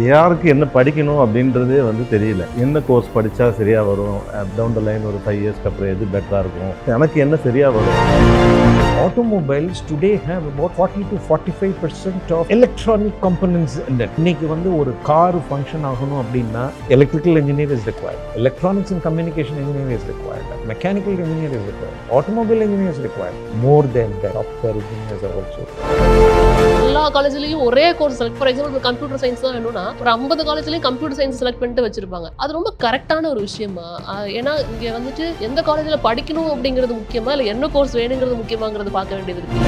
யாருக்கு என்ன படிக்கணும் அப்படின்றதே வந்து தெரியல. என்ன கோர்ஸ் படித்தா சரியாக வரும், டவுன் த லைன் ஒரு 5 இயர்ஸ்க்கு அப்புறம் எது பெட்டராக இருக்கும், எனக்கு என்ன சரியாக வரும். Automobiles today have about 40 to 45% of electronic components in it. இன்னைக்கு வந்து ஒரு கார் ஃபங்க்ஷன் ஆகணும் அப்படின்னா electrical engineer is required, electronics and communication engineer is required, mechanical engineer is required, automobile engineer is required. More than that, software engineers are also எல்லா காலேஜ்லயும் ஒரே course select. For example computer science தான் வேணும்னா ஒரு 50 காலேஜ்லயும் computer science select பண்ணிட்டு வச்சிருப்பாங்க. அது ரொம்ப கரெக்டான ஒரு விஷயமா? ஏன்னா இங்க வந்துட்டு எந்த காலேஜ்ல படிக்கணும் அப்படிங்கிறது முக்கியமா இல்ல என்ன கோர்ஸ் வேணுங்கிறது முக்கியமாங்கிறது பார்க்க வேண்டியது இருக்கு.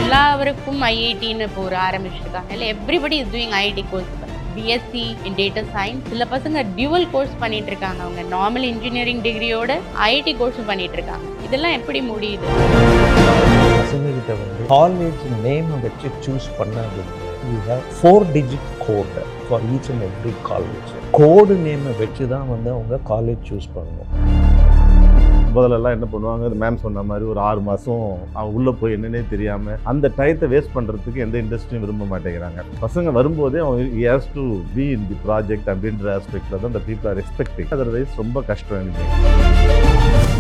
எல்லாருக்கும் ஐஐடின்னு இப்போ ஒரு ஆரம்பிச்சிருக்காங்க. இல்லை everybody is doing IIT course. BSc in data science. சில பசங்க டியூவல் கோர்ஸ் பண்ணிட்டு இருக்காங்க. அவங்க நார்மல் இன்ஜினியரிங் டிகிரியோட ஐஐடி கோர்ஸும் பண்ணிட்டு இருக்காங்க. இதெல்லாம் எப்படி முடியுது? பசங்ககிட்ட வந்து காலேஜ் நேமை வச்சு சூஸ் பண்ணாதீங்க. You have 4-digit code for each and every college. கோடு நேமை வச்சு தான் வந்து அவங்க காலேஜ் சூஸ் பண்ணணும். முதல்லலாம் என்ன பண்ணுவாங்க, மேம் சொன்ன மாதிரி ஒரு 6 மாதம் அவங்க உள்ளே போய் என்னன்னே தெரியாமல் அந்த டயத்தை வேஸ்ட் பண்ணுறதுக்கு எந்த இண்டஸ்ட்ரியும் விரும்ப மாட்டேங்கிறாங்க. பசங்க வரும்போதே அவங்க has to be in the project அப்படின்ற ஆஸ்பெக்டில் தான் இந்த பீப்புள் ஆர் எக்ஸ்பெக்டிங். அதர்வைஸ் ரொம்ப கஷ்டம் எனக்கு.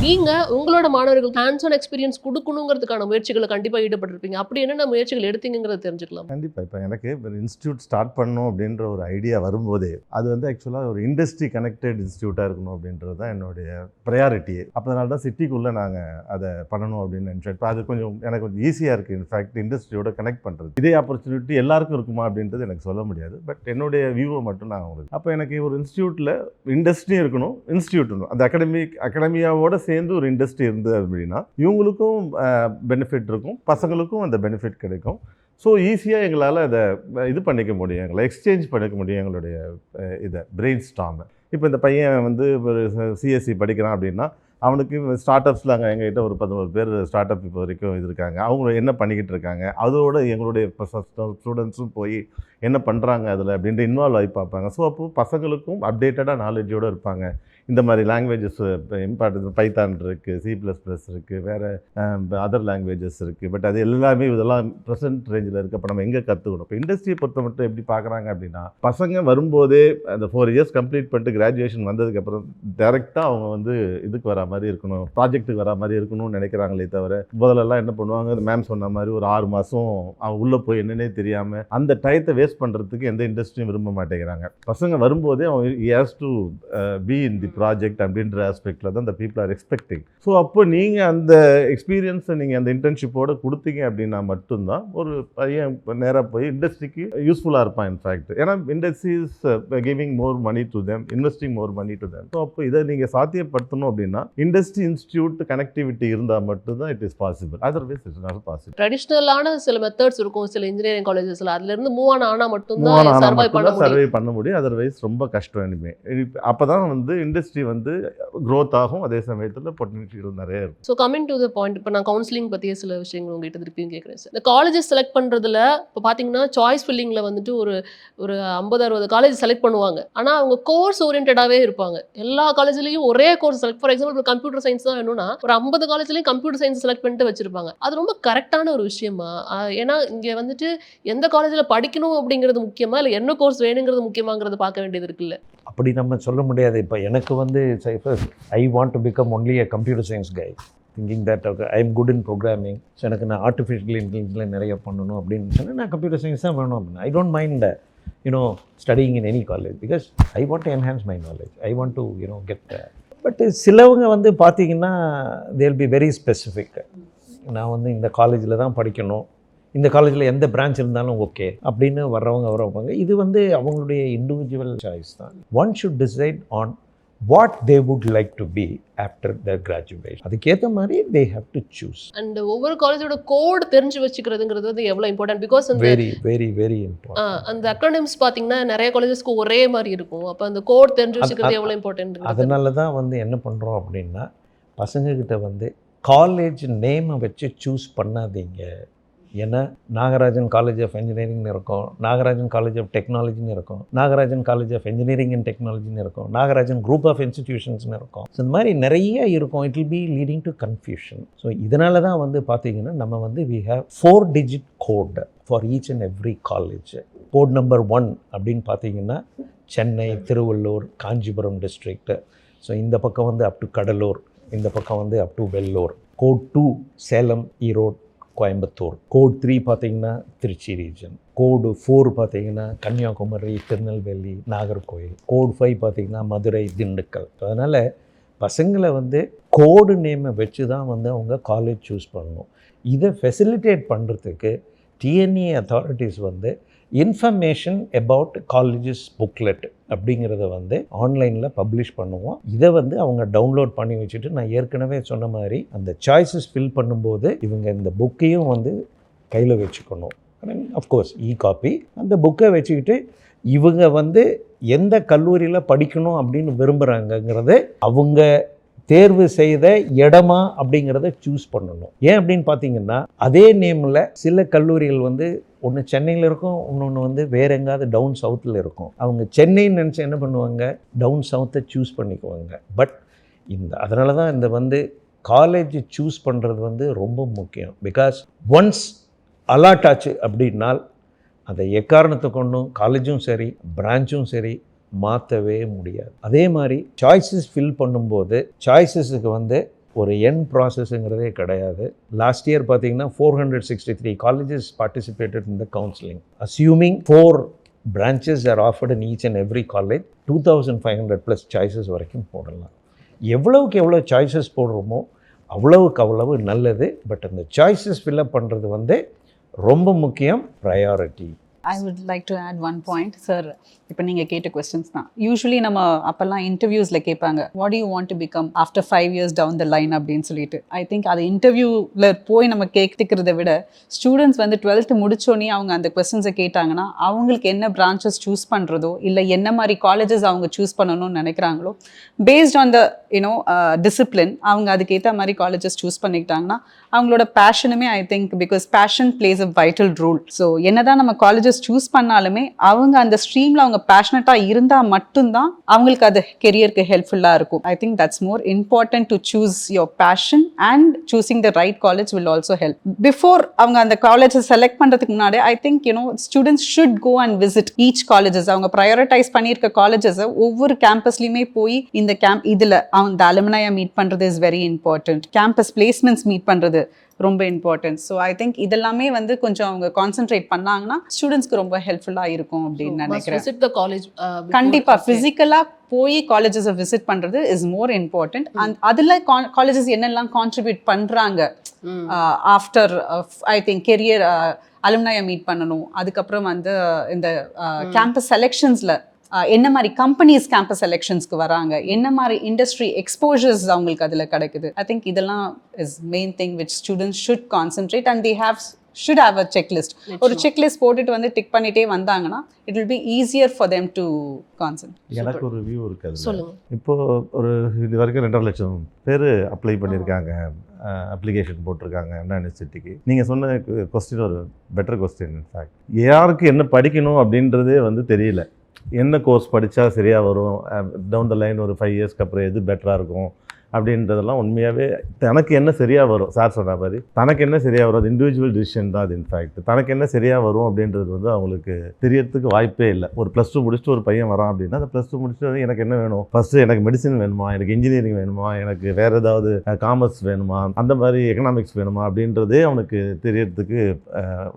நீங்க உங்களோட மாணவர்களுக்கு ஹேண்ட்ஸ் ஆன் எக்ஸ்பீரியன்ஸ் கொடுக்கணுங்கிறதுக்கான முயற்சிகளை கண்டிப்பாக ஈடுபட்டிருப்பீங்க. அப்படி என்னென்ன முயற்சிகள் எடுத்தீங்கிறத தெரிஞ்சுக்கலாம். கண்டிப்பாக இப்போ எனக்கு ஒரு இன்ஸ்டியூட் ஸ்டார்ட் பண்ணணும் அப்படின்ற ஒரு ஐடியா வரும்போதே அது வந்து ஆக்சுவலாக ஒரு இண்டஸ்ட்ரி கனெக்டட் இன்ஸ்டியூட்டாக இருக்கணும் அப்படின்றது தான் என்னுடைய ப்ரையாரிட்டியே. அதனால தான் சிட்டிக்குள்ளே நாங்கள் அதை பண்ணணும் அப்படின்னு நினச்சோம். இப்போ அது எனக்கு கொஞ்சம் ஈஸியாக இருக்குது. இன்ஃபேக்ட் இண்டஸ்ட்ரியோட கனெக்ட் பண்ணுறது இதே ஆப்பர்ச்சுனிட்டி எல்லாருக்கும் இருக்குமா அப்படின்றது எனக்கு சொல்ல முடியாது. பட் என்னுடைய வியூவை மட்டும் நான் உங்களுக்கு அப்போ எனக்கு ஒரு இன்ஸ்டியூட்டில் இண்டஸ்ட்ரியும் இருக்கணும், இன்ஸ்டியூட் இருக்கணும். அந்த அகாடமியாவோட சேர்ந்து ஒரு இண்டஸ்ட்ரி இருந்தது அப்படின்னா இவங்களுக்கும் பெனிஃபிட் இருக்கும், பசங்களுக்கும் அந்த பெனிஃபிட் கிடைக்கும். ஸோ ஈஸியாக எங்களால் அதை இது பண்ணிக்க முடியும், எங்களை எக்ஸ்சேஞ்ச் பண்ணிக்க முடியும் எங்களுடைய இதை பிரெயின் ஸ்டாமை. இப்போ இந்த பையன் வந்து ஒரு சிஎஸ்சி படிக்கிறான் அப்படின்னா அவனுக்கு ஸ்டார்ட் அப்ஸில் எங்ககிட்ட ஒரு 11 பேர் ஸ்டார்ட் அப் இப்போ வரைக்கும் இது இருக்காங்க. அவங்க என்ன பண்ணிக்கிட்டு இருக்காங்க, அதோட எங்களுடைய ஸ்டூடெண்ட்ஸும் போய் என்ன பண்ணுறாங்க அதில் அப்படின்ட்டு இன்வால்வ் ஆகி பார்ப்பாங்க. ஸோ அப்போது பசங்களுக்கும் அப்டேட்டடாக நாலேஜோடு இருப்பாங்க. இந்த மாதிரி லாங்குவேஜஸ் இம்பார்ட்டன்ஸ் பைத்தான் இருக்குது, C++ இருக்குது, வேறு அதர் லாங்குவேஜஸ் இருக்குது. பட் அது எல்லாமே இதெல்லாம் ப்ரெசென்ட் ரேஞ்சில் இருக்குது. அப்போ நம்ம எங்கே கற்றுக்கணும்? இப்போ இண்டஸ்ட்ரியை பொறுத்த மட்டும் எப்படி பார்க்குறாங்க அப்படின்னா பசங்க வரும்போதே அந்த 4 இயர்ஸ் கம்ப்ளீட் பண்ணிட்டு கிராஜுவேஷன் வந்ததுக்கப்புறம் டேரெக்டாக அவங்க வந்து இதுக்கு வரா மாதிரி இருக்கணும், ப்ராஜெக்ட்டுக்கு வரா மாதிரி இருக்கணும்னு நினைக்கிறாங்களே தவிர முதல்லலாம் என்ன பண்ணுவாங்க, மேம் சொன்ன மாதிரி ஒரு 6 மாதம் அவங்க உள்ளே போய் என்னன்னே தெரியாமல் அந்த டயத்தை வேஸ்ட் பண்ணுறதுக்கு எந்த இண்டஸ்ட்ரியும் விரும்ப மாட்டேங்கிறாங்க. பசங்க வரும்போதே அவங்க has to be in the project அப்படின்ற ஆஸ்பெக்டில் தான் இந்த பீப்புள் ஆர் எக்ஸ்பெக்டிங். ஸோ அப்போ நீங்கள் அந்த எக்ஸ்பீரியன்ஸை நீங்கள் அந்த இன்டர்ன்ஷிப்போடு கொடுத்தீங்க அப்படின்னா மட்டும்தான் ஒரு பையன் நேராக போய் இண்டஸ்ட்ரிக்கு யூஸ்ஃபுல்லாக இருப்பான். இன்ஃபேக்ட் ஏன்னா industry is giving more money to them, investing more money to them. So அப்போ இதை நீங்கள் சாத்தியப்படுத்தணும் அப்படின்னா இண்டஸ்ட்ரி இன்ஸ்டியூட் கனெக்டிவிட்டி இருந்தால் மட்டும்தான் it is possible. Otherwise it's not possible. ட்ரெடிஷ்னலான சில மெத்தட்ஸ் இருக்கும் சில இன்ஜினியரிங் காலேஜஸ்ல, அதுல இருந்து மூவ் ஆனால் மட்டும்தான் சர்வை பண்ண முடியும். அதர்வைஸ் ரொம்ப கஷ்டம். இனிமே அப்போ தான் வந்து இண்டஸ்ட்ரி வந்து க்ரோத் ஆகும், அதே சமயத்தில் பொட்டன்ஷியல் நிறைய இருக்கும். So coming to the point, இப்போ நான் கவுன்சிலிங் பற்றிய சில விஷயங்கள் உங்ககிட்ட திருப்பியும் கேட்குறேன் சார். இந்த காலேஜஸ் செலக்ட் பண்ணுறதுல இப்போ பார்த்தீங்கன்னா சாய்ஸ் ஃபில்லிங்கில் வந்துட்டு ஒரு 50-60 காலேஜ் செலக்ட் பண்ணுவாங்க. ஆனால் அவங்க கோர்ஸ் ஓரியன்டாகவே இருப்பாங்க. எல்லா காலேஜ்லேயும் ஒரே course select. For example computer science தான் வேணும்னா ஒரு 50 காலேஜ்லேயும் கம்ப்யூட்டர் சயின்ஸ் செலக்ட் பண்ணிட்டு வச்சிருப்பாங்க. அது ரொம்ப கரெக்டான ஒரு விஷயமா? ஏன்னா இங்கே வந்துட்டு எந்த காலேஜில் படிக்கணும் அப்படிங்கிறது முக்கியமா இல்லை என்ன கோர்ஸ் வேணுங்கிறது முக்கியமாங்கிறத பார்க்க வேண்டியது இருக்குல்ல? அப்படி நம்ம சொல்ல முடியாது. இப்போ எனக்கு வந்து ஐ want to become only a computer science guy thinking that okay, I am good in programming. So எனக்கு நான் ஆர்டிஃபிஷியல் இன்டெலிஜென்ஸில் நிறைய பண்ணணும் அப்படின்னு சொன்னால் நான் கம்ப்யூட்டர் சயின்ஸ் தான் வேணும் அப்படின்னு. I don't mind studying in any college because I want to enhance my knowledge. I want to get. But சிலவங்க வந்து பார்த்தீங்கன்னா தேல் பி வெரி ஸ்பெசிஃபிக். நான் வந்து இந்த காலேஜில் தான் படிக்கணும், இந்த காலேஜில் எந்த பிரான்ச் இருந்தாலும் ஓகே அப்படின்னு வரவங்க. இது வந்து அவங்களுடைய இண்டிவிஜுவல் சாய்ஸ் தான். One should decide on what they would like to be after their graduation. அதுக்கேற்ற மாதிரி they have to choose. And ஒவ்வொரு காலேஜோட கோட் தெரிஞ்சு வச்சுக்கிறதுங்கிறது வந்து எவ்வளோ important. Because very very very important. அந்த அக்காடமிக்ஸ் பார்த்தீங்கன்னா நிறைய காலேஜஸ்க்கு ஒரே மாதிரி இருக்கும். அப்போ அந்த கோட் தெரிஞ்சு வச்சுக்கிறது எவ்வளோ இம்பார்ட்டன்ட். அதனால தான் வந்து என்ன பண்ணுறோம் அப்படின்னா பசங்கக்கிட்ட வந்து காலேஜ் நேமை வச்சு சூஸ் பண்ணாதீங்க. ஏன்னா நாகராஜன் காலேஜ் ஆஃப் இன்ஜினியரிங்னு இருக்கும், நாகராஜன் காலேஜ் ஆஃப் டெக்னாலஜின்னு இருக்கும், Nagarajan college of engineering and டெக்னாலஜின்னு இருக்கும், நாகராஜன் குரூப் ஆஃப் இன்ஸ்டிடியூஷன்ஸ்னு இருக்கும். ஸோ இந்த மாதிரி நிறைய இருக்கும். It will be leading to confusion. So இதனால தான் வந்து பார்த்தீங்கன்னா நம்ம வந்து we have 4-digit code for each and every college. Code number 1 அப்படின்னு பார்த்தீங்கன்னா சென்னை, திருவள்ளூர், காஞ்சிபுரம் டிஸ்ட்ரிக்ட். ஸோ இந்த பக்கம் வந்து அப் டு கடலூர், இந்த பக்கம் வந்து up to Vellore. Code 2 Salem, Erode, Coimbatore. Code 3 பார்த்தீங்கன்னா திருச்சி ரீஜன். கோடு 4 பார்த்தீங்கன்னா கன்னியாகுமரி, திருநெல்வேலி, நாகர்கோவில். கோட் 5 பார்த்தீங்கன்னா மதுரை, திண்டுக்கல். அதனால் பசங்களை வந்து கோடு நேமை வச்சு தான் வந்து அவங்க காலேஜ் சூஸ் பண்ணணும். இதை ஃபெசிலிட்டேட் பண்ணுறதுக்கு டிஎன்இ அத்தாரிட்டிஸ் வந்து இன்ஃபர்மேஷன் அபவுட் காலேஜஸ் புக்லெட் அப்படிங்கிறத வந்து ஆன்லைனில் பப்ளிஷ் பண்ணுவோம். இதை வந்து அவங்க டவுன்லோட் பண்ணி வச்சுட்டு, நான் ஏற்கனவே சொன்ன மாதிரி அந்த சாய்ஸஸ் ஃபில் பண்ணும்போது இவங்க இந்த புக்கையும் வந்து கையில் வச்சுக்கணும். அஃப்கோர்ஸ் காப்பி அந்த புக்கை வச்சுக்கிட்டு இவங்க வந்து எந்த கல்லூரியில் படிக்கணும் அப்படின்னு விரும்புகிறாங்கங்கிறது அவங்க தேர்வு செய்த இடமா அப்படிங்கிறத சூஸ் பண்ணணும். ஏன் அப்படின்னு பார்த்தீங்கன்னா அதே நேமில் சில கல்லூரிகள் வந்து ஒன்று சென்னையில் இருக்கும், இன்னொன்று வந்து வேறு எங்காவது டவுன் சவுத்தில் இருக்கும். அவங்க சென்னைன்னு நினச்சி என்ன பண்ணுவாங்க, டவுன் சவுத்தை சூஸ் பண்ணிக்குவாங்க. பட் அதனால தான் இந்த வந்து காலேஜ் சூஸ் பண்ணுறது வந்து ரொம்ப முக்கியம். பிகாஸ் ஒன்ஸ் அலாட் ஆச்சு அப்படின்னால் அதை எக்காரணத்தை கொண்டும் காலேஜும் சரி பிரான்ச்சும் சரி மாற்றவே முடியாது. அதே மாதிரி சாய்ஸஸ் ஃபில் பண்ணும்போது சாய்ஸஸுக்கு வந்து ஒரு எண்ட் ப்ராசஸ்ங்கிறதே கிடையாது. லாஸ்ட் இயர் பார்த்தீங்கன்னா 463 colleges participated in the counseling. Assuming 4 branches are offered in each and every college, 2500+ choices வரைக்கும் போடலாம். எவ்வளவுக்கு எவ்வளோ சாய்ஸஸ் போடுறோமோ அவ்வளவுக்கு அவ்வளவு நல்லது. பட் அந்த சாய்ஸஸ் ஃபில்அப் பண்ணுறது வந்து ரொம்ப முக்கியம், priority. I would like to add one point, sir. இப்போ நீங்கள் கேட்ட கொஸ்டின்ஸ் தான் யூஸ்வலி நம்ம அப்போல்லாம் இன்டர்வியூஸில் கேட்பாங்க, what you want to become after 5 years down the line அப்படின்னு சொல்லிட்டு. ஐ திங்க் அது இன்டர்வியூவில் போய் நம்ம கேட்கிறத விட ஸ்டூடெண்ட்ஸ் வந்து 12th முடிச்சோன்னே அவங்க அந்த கொஸ்டின்ஸை கேட்டாங்கன்னா அவங்களுக்கு என்ன பிரான்ச்சஸ் சூஸ் பண்ணுறதோ இல்லை என்ன மாதிரி காலேஜஸ் அவங்க சூஸ் பண்ணணும்னு நினைக்கிறாங்களோ பேஸ்ட் ஆன் த டிசிப்ளின் அவங்க அதுக்கேற்ற மாதிரி காலேஜஸ் சூஸ் பண்ணிக்கிட்டாங்கன்னா அவங்களோட பேஷனுமே I think because passion plays a vital role. So என்னதான் நம்ம காலேஜஸ் சூஸ் பண்ணாலுமே அவங்க அந்த ஸ்ட்ரீமில் அவங்க பேஷனட்டாக இருந்தால் மட்டும்தான் அவங்களுக்கு அது கெரியருக்கு ஹெல்ப்ஃபுல்லாக இருக்கும். I think that's more important to choose your passion and choosing the right college will also help. Before அவங்க அந்த காலேஜை செலக்ட் பண்ணுறதுக்கு முன்னாடி I think students should go and visit each colleges. அவங்க ப்ரையாரிட்டைஸ் பண்ணியிருக்க காலேஜஸை ஒவ்வொரு கேம்பஸ்லையுமே போய் இந்த இதில் அந்த அலுமினியை மீட் பண்ணுறது is very important. Campus placements meet பண்ணுறது ரொம்ப இம்பார்ட்டன்ட். ஸோ ஐ திங்க் இதெல்லாமே வந்து கொஞ்சம் அவங்க கான்சென்ட்ரேட் பண்ணாங்கன்னா ஸ்டூடெண்ட்ஸ்க்கு ரொம்ப ஹெல்ப்ஃபுல்லாக இருக்கும் அப்படின்னு நினைக்கிறேன். கண்டிப்பாக ஃபிசிக்கலாக போய் காலேஜஸை விசிட் பண்ணுறது இஸ் மோர் இம்பார்ட்டன்ட். அண்ட் அதில் காலேஜஸ் என்னெல்லாம் கான்ட்ரிபியூட் பண்ணுறாங்க ஆஃப்டர் ஐ திங்க் கெரியர் அலுமினியை மீட் பண்ணணும். அதுக்கப்புறம் வந்து இந்த கேம்பஸ் செலெக்ஷன்ஸில் என்ன மாதிரி கம்பெனிஸ் கேம்பஸ் செலெக்ஷன்ஸ்க்கு வராங்க, என்ன மாதிரி இண்டஸ்ட்ரி எக்ஸ்போஜர்ஸ் அவங்களுக்கு அதில் கிடைக்குது. ஐ திங்க் இதெல்லாம் is main thing which students should concentrate and they should have a checklist. ஒரு செக்லிஸ்ட் போட்டுட்டு வந்து டிக் பண்ணிட்டே வந்தாங்கன்னா it will be easier for them to concentrate. எனக்கு ஒரு வியூ இருக்குது. சொல்லுங்க. இப்போ ஒரு இது வரைக்கும் 2.5 லட்சம் பேர் அப்ளை பண்ணியிருக்காங்க, அப்ளிகேஷன் போட்டிருக்காங்க அண்ணா யூனிவர்சிட்டிக்கு. நீங்கள் சொன்ன கொஸ்டின் ஒரு பெட்டர் கொஸ்டின். இன்ஃபேக்ட் யாருக்கு என்ன படிக்கணும் அப்படின்றதே வந்து தெரியல. என்ன கோர்ஸ் படித்தா சரியாக வரும், டவுன் த லைன் ஒரு 5 இயர்ஸ்க்கு அப்புறம் எது பெட்டராக இருக்கும் அப்படின்றதெல்லாம் உண்மையாகவே தனக்கு என்ன சரியாக வரும். சார் சொன்ன மாதிரி தனக்கு என்ன சரியாக வரும், அது இண்டிவிஜுவல் டிசிஷன் தான். அது இன்ஃபேக்ட் தனக்கு என்ன சரியாக வரும் அப்படின்றது வந்து அவங்களுக்கு தெரியறதுக்கு வாய்ப்பே இல்லை. ஒரு +2 முடிச்சுட்டு ஒரு பையன் வரான் அப்படின்னா அந்த +2 முடிச்சுட்டு எனக்கு என்ன வேணும், ஃபஸ்ட்டு எனக்கு மெடிசன் வேணுமா, எனக்கு இன்ஜினியரிங் வேணுமா, எனக்கு வேறு ஏதாவது காமர்ஸ் வேணுமா, அந்த மாதிரி எக்கனாமிக்ஸ் வேணுமா அப்படின்றதே அவனுக்கு தெரியறதுக்கு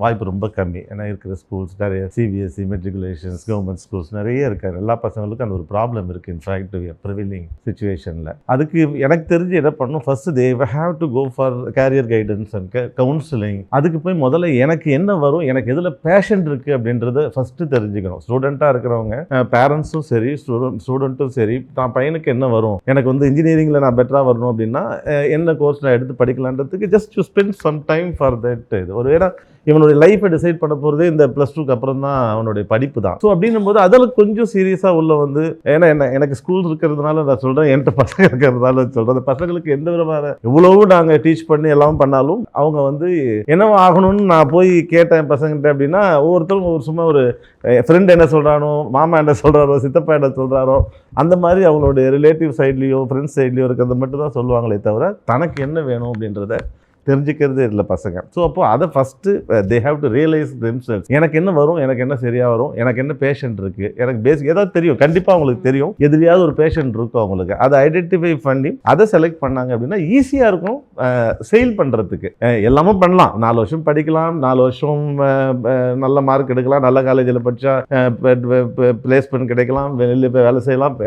வாய்ப்பு ரொம்ப கம்மி. ஏன்னா இருக்கிற ஸ்கூல்ஸ் நிறைய சிபிஎஸ்சி, மெட்ரிகுலேஷன்ஸ், கவர்மெண்ட் ஸ்கூல்ஸ் நிறைய இருக்காது. எல்லா பசங்களுக்கும் அந்த ஒரு ப்ராப்ளம் இருக்குது இன்ஃபேக்ட் ப்ரிவிலிங் சிச்சுவேஷனில். அதுக்கு எனக்கு தெரிஞ்சு என்ன பண்ணணும், first they have to go for career guidance and counselling. அதுக்கு போய் முதல்ல எனக்கு என்ன வரும், எனக்கு எதில் பேஷன் இருக்குது அப்படின்றத ஃபஸ்ட்டு தெரிஞ்சுக்கணும். ஸ்டூடெண்ட்டாக இருக்கிறவங்க, பேரண்ட்ஸும் சரி ஸ்டூடெண்ட்டும் சரி, தான் பையனுக்கு என்ன வரும், எனக்கு வந்து இன்ஜினியரிங்கில் நான் பெட்டராக வரணும் அப்படின்னா என்ன கோர்ஸ் நான் எடுத்து படிக்கலான்றதுக்கு just to spend some time for that. இது ஒரு வேளை இவனுடைய லைஃப்பை டிசைட் பண்ண போகிறதே இந்த +2க்கு அப்புறம் தான் அவனுடைய படிப்பு தான். ஸோ அப்படின்னும் போது அதில் கொஞ்சம் சீரியஸாக உள்ள வந்து, ஏன்னா எனக்கு ஸ்கூல் இருக்கிறதுனால நான் சொல்கிறேன், என்கிட்ட பசங்க இருக்கிறதுனால சொல்கிறேன். பசங்களுக்கு எந்த விதமான எவ்வளவு நாங்கள் டீச் பண்ணி எல்லாம் பண்ணாலும் அவங்க வந்து என்னவோ ஆகணும்னு நான் போய் கேட்டேன் பசங்கிட்ட அப்படின்னா, ஒவ்வொருத்தரும் ஒரு சும்மா ஒரு ஃப்ரெண்ட் என்ன சொல்கிறானோ, மாமா என்ன சொல்கிறாரோ, சித்தப்பா என்ன சொல்கிறாரோ, அந்த மாதிரி அவங்களுடைய ரிலேட்டிவ் சைட்லேயோ ஃப்ரெண்ட்ஸ் சைட்லேயோ இருக்கிறத மட்டும் தான் சொல்லுவாங்களே தவிர தனக்கு என்ன வேணும் அப்படின்றத தெரிஞ்சுக்கிறதே இல்லை பசங்க. ஸோ அப்போ அதை first they have to realise themselves. எனக்கு என்ன வரும், எனக்கு என்ன சரியாக வரும், எனக்கு என்ன பேஷண்ட் இருக்குது, எனக்கு பேசிக் ஏதாவது தெரியும், கண்டிப்பாக அவங்களுக்கு தெரியும், எதுலையாவது ஒரு பேஷண்ட் இருக்கும் அவங்களுக்கு. அதை ஐடென்டிஃபை பண்ணி அதை செலக்ட் பண்ணாங்க அப்படின்னா ஈஸியாக இருக்கும் சேல் பண்ணுறதுக்கு. எல்லாமே பண்ணலாம், 4 வருஷம் படிக்கலாம், 4 வருஷம் நல்ல மார்க் எடுக்கலாம், நல்ல காலேஜில் படித்தா பிளேஸ்மெண்ட் கிடைக்கலாம், வெளியில் போய் வேலை செய்யலாம்,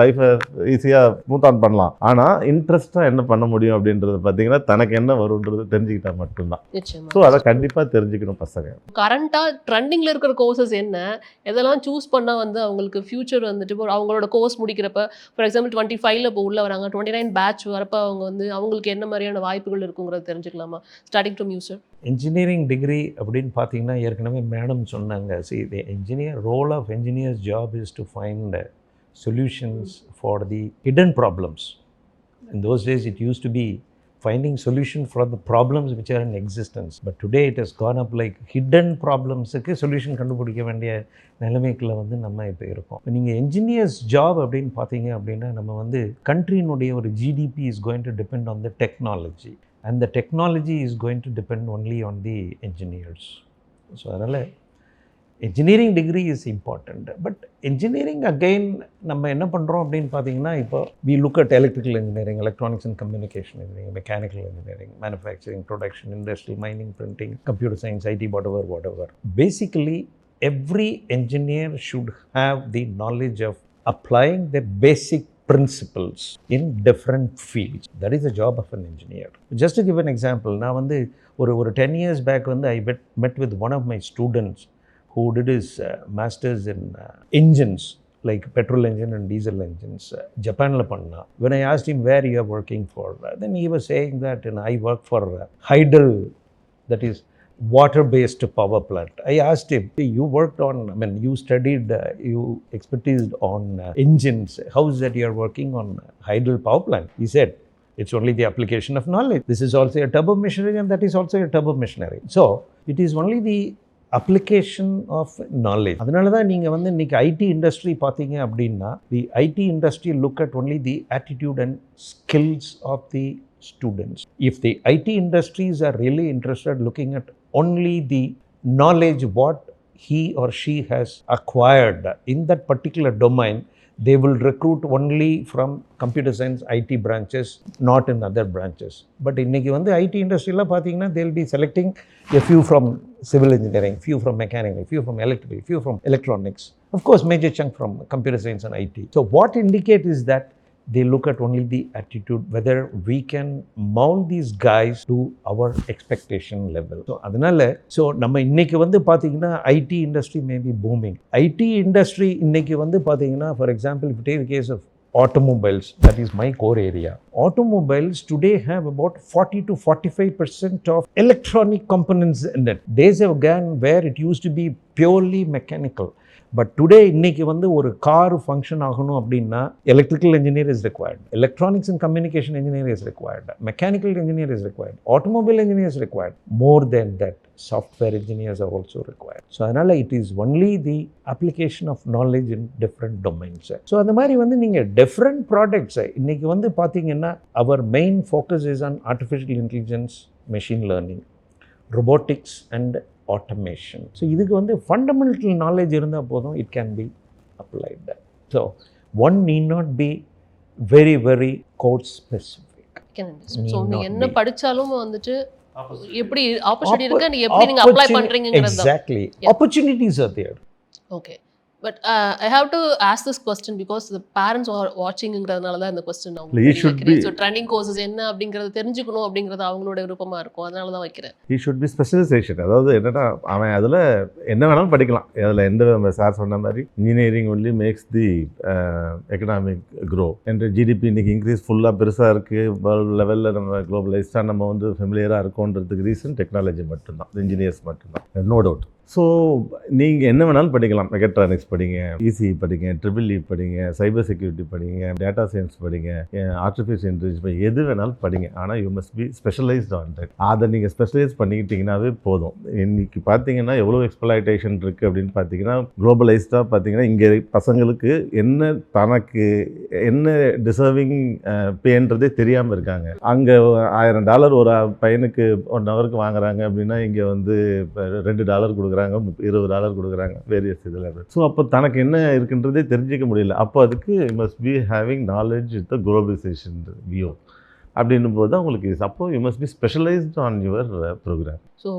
லைஃப்பை ஈஸியாக மூவ் ஆன் பண்ணலாம். ஆனால் இன்ட்ரெஸ்ட்டாக என்ன பண்ண முடியும் அப்படின்றது பார்த்தீங்கன்னா தனக்கு என்ன வரும் தெரிஞ்சுக்கிட்டா மட்டும்தான். ஸோ அதை கண்டிப்பாக தெரிஞ்சுக்கணும் பசங்க. கரண்டாக ட்ரெண்டிங்கில் இருக்கிற கோர்சஸ் என்ன, எதெல்லாம் சூஸ் பண்ணால் வந்து அவங்களுக்கு ஃபியூச்சர் வந்துட்டு இப்போ அவங்களோட கோர்ஸ் முடிக்கிறப்ப ஃபார் எக்ஸாம்பிள் 25ல் இப்போ உள்ள வராங்க, 29 பேட்ச் வரப்போ அவங்க வந்து அவங்களுக்கு என்ன மாதிரியான வாய்ப்புகள் இருக்குங்கிறத தெரிஞ்சுக்கலாமா? Starting from you sir. Engineering degree அப்படின்னு பார்த்தீங்கன்னா ஏற்கனவே மேடம் சொன்னாங்க, see the engineer role of engineer's job is to find solutions for the hidden problems. In those days it used to be finding solution for the problems which are in existence, but today it has gone up like hidden problemsக்கு solution கண்டுபிடிக்க வேண்டிய நிலைமைக்குள்ள வந்து நம்ம இப்போ இருக்கோம். நீங்கள் engineers job அப்படின்னு பார்த்தீங்க அப்படின்னா நம்ம வந்து கண்ட்ரியினுடைய ஒரு GDP is going to depend on the technology, and the technology is going to depend only on the engineers. So அதனால் engineering degree is important, but engineering again நம்ம என்ன பண்ணுறோம் அப்படின்னு பார்த்தீங்கன்னா இப்போ we look at electrical engineering, electronics and communication engineering, mechanical engineering, manufacturing, production, industrial, mining, printing, computer science, IT, whatever. Basically every engineer should have the knowledge of applying the basic principles in different fields. That is the job of an engineer. Just to give an example, நான் வந்து ஒரு 10 years back வந்து I met with one of my students who did his masters in engines like petrol engine and diesel engines, Japanla panna. When I asked him where you are working for, then he was saying that I work for Hydel, that is water-based power plant. I asked him, you worked on, you studied, you expertised on engines. How is that you are working on Hydel power plant? He said, it's only the application of knowledge. This is also a turbo machinery and that is also a turbo machinery. So it is only the application of knowledge. அதனால தான் நீங்கள் வந்து இன்றைக்கி ID industry பார்த்தீங்க அப்படின்னா the IT industry look at only the attitude and skills of the students. If the IT industries are really interested looking at only the knowledge what he or she has acquired in that particular domain, they will recruit only from computer science IT branches, not in other branches. But இன்னைக்கு வந்து IT industryல பார்த்தீங்கன்னா they'll be selecting a few from civil engineering, few from mechanical, few from electrical, few from electronics. Of course, major chunk from computer science and IT. So what indicate is that they look at only the attitude, whether we can mold these guys to our expectation level. So அதனால நம்ம இன்னைக்கு வந்து பார்த்தீங்கன்னா IT industry may be booming. IT industry இன்னைக்கு வந்து பார்த்தீங்கன்னா for example if you take the case of automobiles, that is my core area. Automobiles today have about 40 to 45% of electronic components in it. Days have gone where it used to be purely mechanical. But today இன்றைக்கி வந்து ஒரு car function ஆகணும் அப்படின்னா electrical engineer is required, electronics and communication engineer is required, mechanical engineer is required, automobile engineer is required. More then that software engineers are also required. So அதனால் it is only the application of knowledge in different domains. So அந்த மாதிரி வந்து நீங்கள் different ப்ராடக்ட்ஸை இன்றைக்கி வந்து பார்த்தீங்கன்னா அவர் main focus is on artificial intelligence, machine learning, robotics and automation. So இதுக்கு வந்து fundamental knowledge இருந்தால் போதும், it can be applied. So one need not be very very code specific. So நீங்கள் என்ன படித்தாலும் வந்துட்டு எப்படி ஆப்பர்ச்சுனிட்டி இருக்கு, நீங்க எப்படி நீங்க அப்ளை பண்றீங்கங்கிறது. Exactly. Opportunities are there. Okay. But I have to ask this question because the parents வாட்சிங்கிறதுனால தான் இந்த question He should be. So trending courses என்ன அப்படிங்கறது தெரிஞ்சுக்கணும் அப்படிங்கிறது அவங்களோட விருப்பமா இருக்கும், அதனால தான் வைக்கிறேன். He should be specialisation. அதாவது என்னன்னா அவன் அதில் என்ன வேணாலும் படிக்கலாம். அதில் எந்த சார் சொன்ன மாதிரி engineering only makes the economic grow என்ற ஜிடிபி இன்னைக்கு இன்க்ரீஸ் ஃபுல்லாக பெருசாக இருக்குது. வேர்ல்டு லெவலில் நம்ம குளோபலைஸ்டாக நம்ம வந்து ஃபெமிலியராக இருக்கோன்றதுக்கு ரீசன் டெக்னாலஜி மட்டும்தான், இன்ஜினியர்ஸ் மட்டும்தான், நோ டவுட். ஸோ நீங்கள் என்ன வேணாலும் படிக்கலாம். மெகட்ரானிக்ஸ் படிங்க, இசிஇ படிங்க, ட்ரிபிள் இ படிங்க, சைபர் செக்யூரிட்டி படிங்க, டேட்டா சயின்ஸ் படிங்க, ஆர்டிஃபிஷியல் இன்டெலிஜென்ஸ் படிங்க, எது வேணாலும் படிங்க. ஆனால் you must be specialised on that. அதை நீங்கள் ஸ்பெஷலைஸ் பண்ணிக்கிட்டிங்கனாவே போதும். இன்றைக்கி பார்த்தீங்கன்னா எவ்வளோ எக்ஸ்ப்ளாய்டேஷன் இருக்குது அப்படின்னு பார்த்தீங்கன்னா, குளோபலைஸ்டாக பார்த்தீங்கன்னா இங்கே பசங்களுக்கு என்ன தனக்கு என்ன டிசர்விங் பேன்றதே தெரியாமல் இருக்காங்க. அங்கே $1000 ஒரு பையனுக்கு 1 ஹவருக்கு வாங்குறாங்க அப்படின்னா இங்கே வந்து $2 கொடுக்குறாங்க, $20 கொடுக்குறாங்க வேரியஸ் இதில். ஸோ அப்போ தனக்கு என்ன இருக்குன்றதே தெரிஞ்சிக்க முடியல. அப்போ அதுக்கு must be having knowledge with the globalisation view அப்படின்னும் போது தான் உங்களுக்கு அப்போ you must be specialised on your programme. So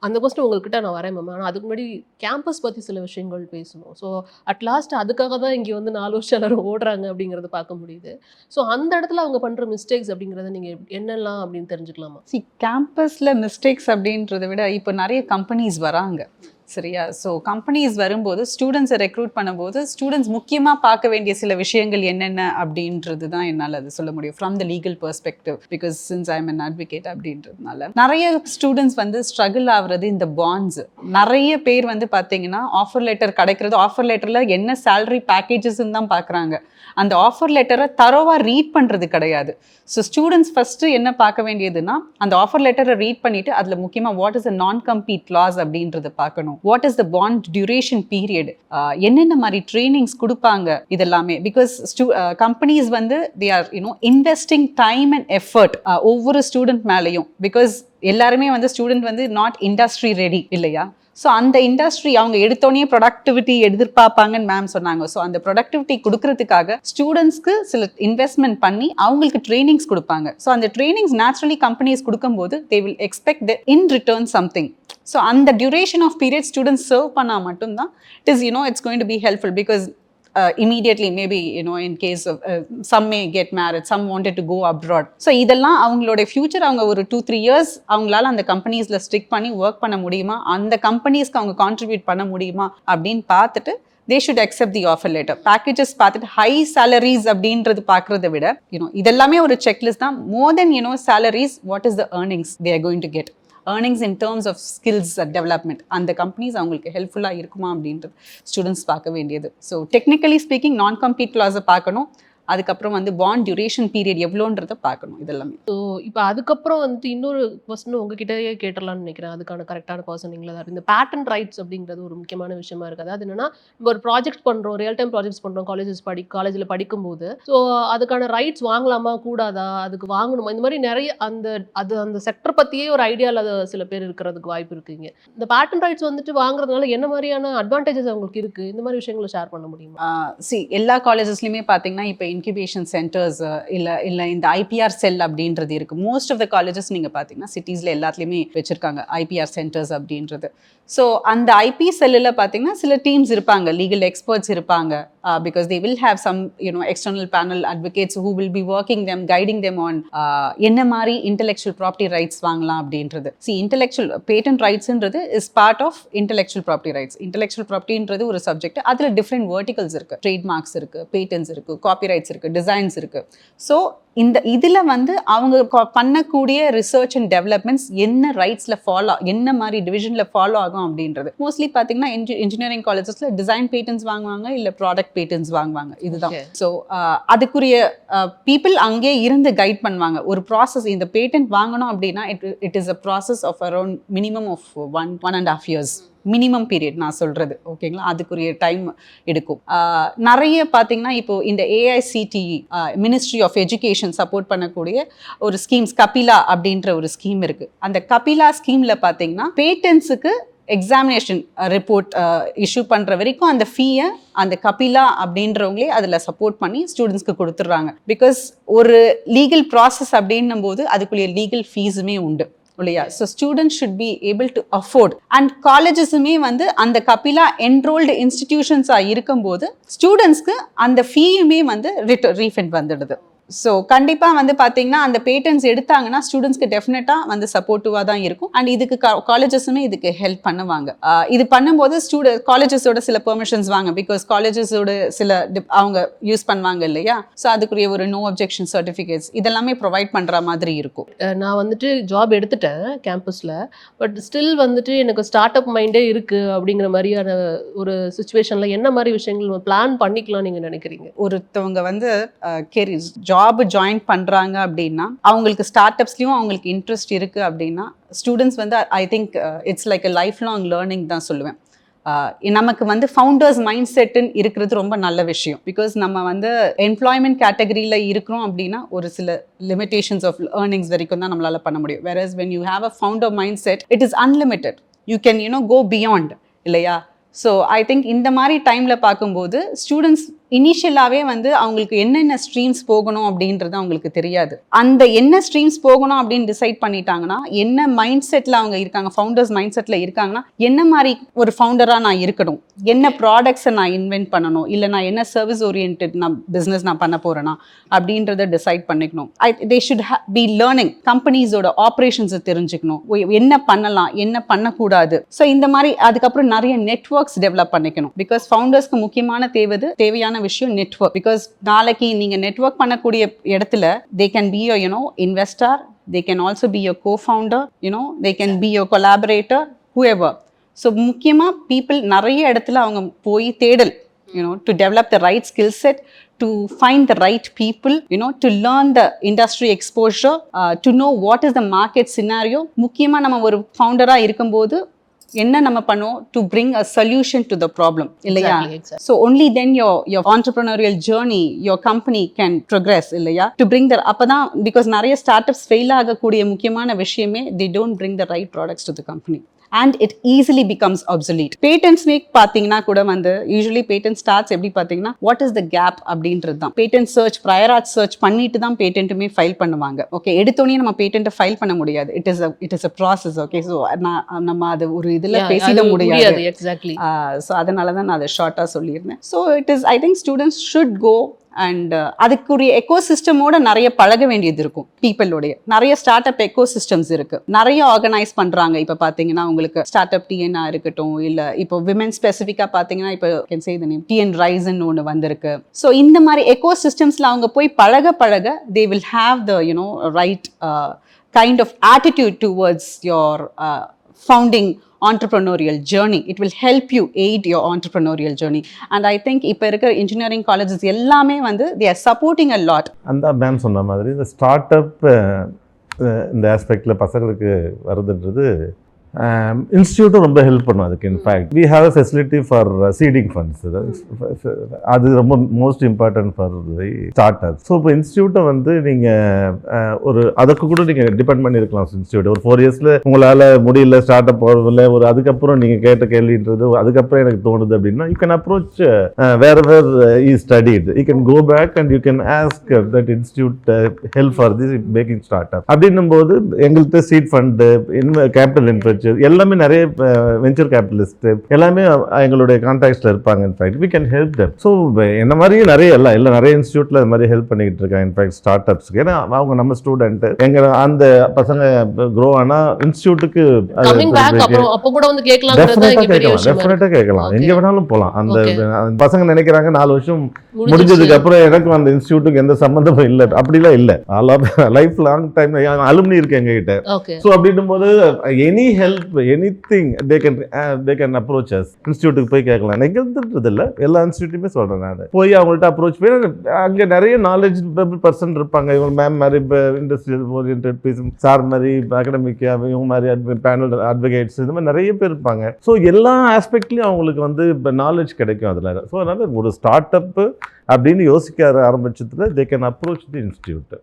அந்த கொஸ்டின் உங்கள்கிட்ட நான் வரேன் மேம். ஆனால் அதுக்கு முன்னாடி கேம்பஸ் பற்றி சில விஷயங்கள் பேசணும். ஸோ அட் லாஸ்ட் அதுக்காக தான் இங்கே வந்து 4 வருஷம் எல்லாரும் ஓடுறாங்க அப்படிங்கிறத பார்க்க முடியுது. ஸோ அந்த இடத்துல அவங்க பண்ணுற மிஸ்டேக்ஸ் அப்படிங்கிறத நீங்கள் என்னெல்லாம் அப்படின்னு தெரிஞ்சுக்கலாமா? கேம்பஸில் மிஸ்டேக்ஸ் அப்படின்றத விட இப்போ நிறைய கம்பெனிஸ் வராங்க சரியா. ஸோ கம்பெனிஸ் வரும்போது ஸ்டூடெண்ட்ஸை ரெக்ரூட் பண்ணும்போது ஸ்டூடெண்ட்ஸ் முக்கியமாக பார்க்க வேண்டிய சில விஷயங்கள் என்னென்ன அப்படின்றது தான் என்னால் அது சொல்ல முடியும் from the legal perspective. Because since I am an advocate அப்படின்றதுனால நிறைய ஸ்டூடெண்ட்ஸ் வந்து ஸ்ட்ரகிள் ஆகுறது இந்த பாண்ட்ஸ். நிறைய பேர் வந்து பார்த்தீங்கன்னா ஆஃபர் லெட்டர் கிடைக்கிறது, ஆஃபர் லெட்டரில் என்ன சேலரி பேக்கேஜஸ்ன்னு தான் பார்க்குறாங்க. அந்த ஆஃபர் லெட்டரை தரோவாக ரீட் பண்ணுறது கிடையாது. ஸோ ஸ்டூடெண்ட்ஸ் ஃபஸ்ட்டு என்ன பார்க்க வேண்டியதுன்னா அந்த ஆஃபர் லெட்டரை ரீட் பண்ணிவிட்டு அதில் முக்கியமாக வாட் இஸ் அ நான் கம்பீட் கிளாஸ் அப்படின்றத பார்க்கணும். What is the bond duration period, என்னென்ன மாதிரி ட்ரைனிங்ஸ் கொடுப்பாங்க இதெல்லாமே. பிகாஸ் கம்பெனிஸ் வந்து they are investing time and effort ஒவ்வொரு ஸ்டூடெண்ட் மேலேயும். பிகாஸ் எல்லாருமே வந்து ஸ்டூடெண்ட் வந்து நாட் இண்டஸ்ட்ரி ரெடி இல்லையா. ஸோ அந்த இண்டஸ்ட்ரி அவங்க எடுத்தோடனே ப்ரொடக்டிவிட்டி எதிர்பார்ப்பாங்கன்னு மேம் சொன்னாங்க. ஸோ அந்த ப்ரொடக்டிவிட்டி கொடுக்கறதுக்காக ஸ்டூடெண்ட்ஸ்க்கு சில இன்வெஸ்ட்மெண்ட் பண்ணி அவங்களுக்கு ட்ரைனிங்ஸ் கொடுப்பாங்க. ஸோ அந்த ட்ரைனிங்ஸ் நேச்சுரலி கம்பெனிஸ் கொடுக்கும்போது they will expect in return something. So அந்த duration of period students serve பண்ணால் மட்டும்தான் it is it's going to be helpful. Because immediately maybe in case of some may get married, some wanted to go abroad. So இதெல்லாம் அவங்களோட future அவங்க ஒரு 2-3 years அவங்களால அந்த கம்பெனிஸில் ஸ்டிக் பண்ணி ஒர்க் பண்ண முடியுமா, அந்த கம்பெனிஸ்க்கு அவங்க கான்ட்ரிபியூட் பண்ண முடியுமா அப்படின்னு பார்த்துட்டு they should accept the offer letter. Packages பார்த்துட்டு high salaries அப்படின்றது பார்க்குறத விட இதெல்லாமே ஒரு செக்லிஸ்ட் தான். more than salaries, what is the earnings they are going to get. earnings in terms of skills development அந்த கம்பெனிஸ் அவங்களுக்கு ஹெல்ப்ஃபுல்லாக இருக்குமா அப்படின்றது ஸ்டூடெண்ட்ஸ் பார்க்க வேண்டியது. ஸோ டெக்னிக்கலி ஸ்பீக்கிங் நான் கம்பீட் கிளாஸை பார்க்கணும். அதுக்கப்புறம் வந்து பாண்ட் டியூரேஷன் பீரியட் எவ்வளோன்றதை பார்க்கணும். இதெல்லாமே. ஸோ இப்போ அதுக்கப்புறம் வந்துட்டு இன்னொரு கொஸ்டின் உங்ககிட்டயே கேட்டலாம்னு நினைக்கிறேன். அதுக்கான கரெக்டான பர்சன் நீங்களா தான். இந்த பேட்டன் ரைட்ஸ் அப்படிங்கிறது ஒரு முக்கியமான விஷயமா இருக்குது. அது என்னன்னா நம்ம ஒரு ப்ராஜெக்ட் பண்ணுறோம், ரியல் டைம் ப்ராஜெக்ட்ஸ் பண்ணுறோம் காலேஜில் படிக்கும்போது. ஸோ அதுக்கான ரைட்ஸ் வாங்கலாமா கூடாதா, அதுக்கு வாங்கணுமா, இந்த மாதிரி நிறைய அந்த செக்டர் பற்றியே ஒரு ஐடியாவில் சில பேர் இருக்கிறதுக்கு வாய்ப்பு இருக்குங்க. இந்த பேட்டன் ரைட்ஸ் வந்துட்டு வாங்குறதுனால என்ன மாதிரியான அட்வான்டேஜஸ் அவங்களுக்கு இருக்குது, இந்த மாதிரி விஷயங்களை ஷேர் பண்ண முடியுமா? எல்லா காலேஜஸ்லையுமே பார்த்தீங்கன்னா இப்போ இன்குபேஷன் சென்டர்ஸ் இல்லை இந்த ஐபிஆர் செல் அப்படின்றது இருக்குது. மோஸ்ட் ஆஃப் த காலேஜஸ் நீங்கள் பார்த்தீங்கன்னா சிட்டிஸில் எல்லாத்துலேயுமே வச்சுருக்காங்க ஐபிஆர் சென்டர்ஸ் அப்படின்றது. ஸோ அந்த ஐபி செல்லில் பார்த்தீங்கன்னா சில டீம்ஸ் இருப்பாங்க, லீகல் எக்ஸ்பர்ட்ஸ் இருப்பாங்க. Because they will have some external panel advocates who will be working them, guiding them on என்ன மாதிரி intellectual property rights வாங்கலாம் அப்படின்றது. See, intellectual patent rightsன்றது is part of intellectual property rights. Intellectual propertyன்றது ஒரு subject. அதில் different verticals இருக்குது. Trademarks இருக்குது, patents இருக்குது, copyrights இருக்குது, டிசைன்ஸ் இருக்குது. ஸோ இதில் வந்து அவங்க பண்ணக்கூடிய ரிசர்ச் அண்ட் டெவலப்மெண்ட்ஸ் என்ன ரைட்ஸில் என்ன மாதிரி டிவிஷனில் ஃபாலோ ஆகும் அப்படின்றது. மோஸ்ட்லி பார்த்தீங்கன்னா இன்ஜினியரிங் காலேஜஸில் டிசைன் பேட்டன்ஸ் வாங்குவாங்க, இல்லை ப்ராடக்ட் பேட்டன்ஸ் வாங்குவாங்க. இதுதான். ஸோ அதுக்குரிய பீப்புள் அங்கே இருந்து கைட் பண்ணுவாங்க. ஒரு ப்ராசஸ், இந்த பேட்டன்ட் வாங்கணும் அப்படின்னா it is a process of around minimum of 1.5 years minimum period நான் சொல்கிறது. ஓகேங்களா, அதுக்குரிய டைம் எடுக்கும். நிறைய பார்த்தீங்கன்னா இப்போ இந்த AICTE ministry of education support பண்ணக்கூடிய ஒரு ஸ்கீம்ஸ் கபிலா அப்படின்ற ஒரு ஸ்கீம் இருக்குது. அந்த கபிலா ஸ்கீமில் பார்த்தீங்கன்னா பேட்டன்ஸுக்கு எக்ஸாமினேஷன் ரிப்போர்ட் இஷ்யூ பண்ணுற வரைக்கும் அந்த ஃபீயை அந்த கபிலா அப்படின்றவங்களே அதில் சப்போர்ட் பண்ணி ஸ்டூடெண்ட்ஸ்க்கு கொடுத்துட்றாங்க. பிகாஸ் ஒரு லீகல் ப்ராசஸ் அப்படின்னும் போது அதுக்குரிய லீகல் ஃபீஸுமே உண்டு. இல்லையா? So students should be able to afford. And காலேஜஸுமே வந்து அந்த கபிலா என்ரோல்டு இன்ஸ்டிடியூஷன்ஸாக இருக்கும்போது ஸ்டூடெண்ட்ஸ்க்கு அந்த ஃபீயுமே வந்து ரீஃபண்ட் வந்துடுது. ஸோ கண்டிப்பாக வந்து பார்த்தீங்கன்னா அந்த பேட்டன்ஸ் எடுத்தாங்கன்னா ஸ்டூடெண்ட்ஸ்க்கு டெஃபினட்டாக வந்து சப்போர்ட்டிவாக தான் இருக்கும். அண்ட் இதுக்கு காலேஜஸுமே இதுக்கு ஹெல்ப் பண்ணுவாங்க. இது பண்ணும்போது காலேஜஸோட சில பெர்மிஷன்ஸ் வாங்க, பிகாஸ் காலேஜஸோட சில அவங்க யூஸ் பண்ணுவாங்க இல்லையா? ஸோ அதுக்குரிய ஒரு நோ அப்ஜெக்ஷன் சர்டிஃபிகேட்ஸ் இதெல்லாமே ப்ரொவைட் பண்ணுற மாதிரி இருக்கும். நான் வந்துட்டு ஜாப் எடுத்துட்டேன் கேம்பஸில், பட் ஸ்டில் வந்துட்டு எனக்கு ஸ்டார்ட் அப் மைண்டே இருக்குது அப்படிங்கிற மாதிரியான ஒரு சுச்சுவேஷனில் என்ன மாதிரி விஷயங்கள் பிளான் பண்ணிக்கலாம் நீங்கள் நினைக்கிறீங்க? ஒருத்தவங்க வந்து ஜாப் ஜாயின் பண்ணுறாங்க அப்படின்னா அவங்களுக்கு ஸ்டார்ட் அப்ஸ்லையும் அவங்களுக்கு இன்ட்ரெஸ்ட் இருக்குது அப்படின்னா ஸ்டூடெண்ட்ஸ் வந்து ஐ think it's like a life long learning தான் சொல்லுவேன். நமக்கு வந்து ஃபவுண்டர்ஸ் மைண்ட் செட்டுன்னு இருக்கிறது ரொம்ப நல்ல விஷயம். பிகாஸ் நம்ம வந்து எம்ப்ளாய்மெண்ட் கேட்டகரியில் இருக்கிறோம் அப்படின்னா ஒரு சில லிமிடேஷன்ஸ் ஆஃப் ஏர்னிங்ஸ் வரைக்கும் தான் நம்மளால் பண்ண முடியும். whereas when you have a founder mindset it is unlimited, you can go beyond இல்லையா? ஸோ ஐ திங்க் இந்த மாதிரி டைமில் பார்க்கும்போது ஸ்டூடெண்ட்ஸ் இனிஷியலாகவே வந்து அவங்களுக்கு என்னென்ன ஸ்ட்ரீம்ஸ் போகணும் அப்படின்றது அவங்களுக்கு தெரியாது. அந்த என்ன ஸ்ட்ரீம்ஸ் போகணும் அப்படின்னு டிசைட் பண்ணிட்டாங்கன்னா என்ன மைண்ட் செட்டில் அவங்க இருக்காங்க, ஃபவுண்டர்ஸ் மைண்ட் செட்டில் இருக்காங்கன்னா என்ன மாதிரி ஒரு ஃபவுண்டராக நான் இருக்கணும், என்ன ப்ராடக்ட்ஸை நான் இன்வென்ட் பண்ணணும், இல்லை நான் என்ன சர்வீஸ் ஓரியன்ட் நான் பிஸ்னஸ் நான் பண்ண போகிறேன்னா அப்படின்றத டிசைட் பண்ணிக்கணும். தே ஷுட் பி லேர்னிங் கம்பெனிஸோட ஆப்ரேஷன்ஸை தெரிஞ்சுக்கணும், என்ன பண்ணலாம் என்ன பண்ணக்கூடாது. ஸோ இந்த மாதிரி அதுக்கப்புறம் நிறைய நெட்வொர்க்ஸ் டெவலப் பண்ணிக்கணும். பிகாஸ் ஃபவுண்டர்ஸ்க்கு முக்கியமான தேவையான விஷயம் நெட்வொர்க். பிகாஸ் நாளைக்கு நீங்க நெட்வொர்க் பண்ணக்கூடிய இடத்துல they can be your investor, they can also be your co-founder, they can be your collaborator, whoever. So முக்கியமா people நிறைய இடத்துல அவங்க போய் தேடல், to develop the right skill set, to find the right people, to learn the industry exposure, to know what is the market scenario. முக்கியமா நம்ம ஒரு ஃபவுண்டரா இருக்கும்போது என்ன நம்ம பண்ணோம் to bring a solution to the problem இல்லையா? So only then your entrepreneurial journey, your company can progress இல்லையா? To bring the அப்பதான், because நிறைய ஸ்டார்ட்அப்ஸ் ஃபெயில் ஆகக்கூடிய முக்கியமான விஷயமே they don't bring the right products to the company and it easily becomes obsolete. Patents make பார்த்தீங்கன்னா கூட வந்து usually patent starts எப்படி பார்த்தீங்கன்னா what is the gap அப்படின்றது தான். patent search, prior art search பண்ணிட்டு தான் பேட்டன்ட்டுமே ஃபைல் பண்ணுவாங்க. ஓகே, எடுத்தோடனே நம்ம பேட்டன்ட்டை ஃபைல் பண்ண முடியாது. it is a process. Okay, so நம்ம அது ஒரு இதில் பேசிட முடியாது. எக்ஸாக்ட்லி. ஸோ அதனால தான் நான் அதை ஷார்ட்டாக சொல்லியிருந்தேன். So it is, I think students should go and அதுக்குரிய எக்கோசிஸ்டமோட நிறைய பழக வேண்டியது இருக்கும். பீப்புளோடைய நிறைய ஸ்டார்ட் அப் எக்கோசிஸ்டம்ஸ் இருக்கு, நிறைய ஆர்கனைஸ் பண்றாங்க. இப்போ பார்த்தீங்கன்னா உங்களுக்கு ஸ்டார்ட் அப் டிஎன்ஆ இருக்கட்டும், இல்லை இப்போ விமென் ஸ்பெசிஃபிக்காக பார்த்தீங்கன்னா இப்போ can say the name TN ரைஸ்ன்னு ஒன்று வந்திருக்கு. ஸோ இந்த மாதிரி எக்கோசிஸ்டம்ஸ்ல அவங்க போய் பழக they will have the right kind of attitude towards your founding entrepreneurial journey. It will help you aid your entrepreneurial journey. And I think இப்போ இருக்கிற engineering colleges எல்லாமே வந்து they are supporting a lot. அந்த ma'am சொன்ன மாதிரி இந்த start up இந்த ஆஸ்பெக்டில் பசங்களுக்கு வருதுன்றது இன்ஸ்டியூட்டும் ரொம்ப ஹெல்ப் பண்ணும் அதுக்கு. In fact we have a facility for seeding funds. அது ரொம்ப most important for the start up. So இப்போ இன்ஸ்டியூட்டை வந்து நீங்கள் ஒரு அதுக்கு கூட நீங்கள் டிபெண்ட் பண்ணியிருக்கலாம். இன்ஸ்டியூட் ஒரு 4 இயர்ஸில் உங்களால் முடியல, ஸ்டார்ட் அப் போகிறதில்ல, ஒரு அதுக்கப்புறம் நீங்கள் கேட்ட கேள்வின்றது அதுக்கப்புறம் எனக்கு தோணுது அப்படின்னா you can approach where I studied. You can go back and you can ask that institute help for this making start up. அப்படின்னும் போது எங்கள்கிட்ட சீட் ஃபண்டு, கேபிட்டல் இன்வெஸ்ட் எல்லாமே நிறைய வெஞ்சர் கேபிட்டலிஸ்ட் எல்லாமே எங்களுடைய கான்டாக்ட்ஸ்ல இருப்பாங்க. In fact we can help them. So என்ன மாதிரியே நிறைய நிறைய இன்ஸ்டியூட்ல அது மாதிரி ஹெல்ப் பண்ணிக்கிட்டு இருக்காங்க. இன்ஃபேக்ட் ஸ்டார்ட் அப்ஸ்க்கு, ஏன்னா அவங்க நம்ம ஸ்டூடெண்ட், எங்க அந்த பசங்க க்ரோ ஆனா இன்ஸ்டியூட்டுக்கு டெஃபினட்டா கேட்கலாம், எங்க வேணாலும் போகலாம். அந்த பசங்க நினைக்கிறாங்க 4 வருஷம் முடிஞ்சதுக்கு அப்புறம் எனக்கும் அந்த இன்ஸ்டியூட்டுக்கு எந்த சம்பந்தமும் இல்லை, அப்படிலாம் இல்லை. லைஃப் லாங் டைம் அலுமினி இருக்கு எங்க கிட்ட. ஸோ அப்படின்னும் போது any help, anything they can approach us. இன்ஸ்டியூட்டுக்கு போய் கேட்கலாம். எங்கன்றது இல்லை, எல்லா இன்ஸ்டியூட்டையுமே சொல்கிறேன் நான். போய் அவங்கள்ட்ட அப்ரோச் பண்ணி அங்கே நிறைய நாலேஜபிள் பர்சன் இருப்பாங்க. இவங்க மேம் மாதிரி இப்போ இண்டஸ்ட்ரியல் ஓரியன்ட் பீஸ், சார் மாதிரி அகடமிக், இவங்க மாதிரி பேனல் அட்வொகேட்ஸ், இந்த மாதிரி நிறைய பேர் இருப்பாங்க. ஸோ எல்லா ஆஸ்பெக்ட்லையும் அவங்களுக்கு வந்து இப்போ நாலேஜ் கிடைக்கும் அதில். ஸோ அதனால் ஒரு ஸ்டார்ட் அப் அப்படின்னு யோசிக்க ஆரம்பிச்சதுல they can approach the institute.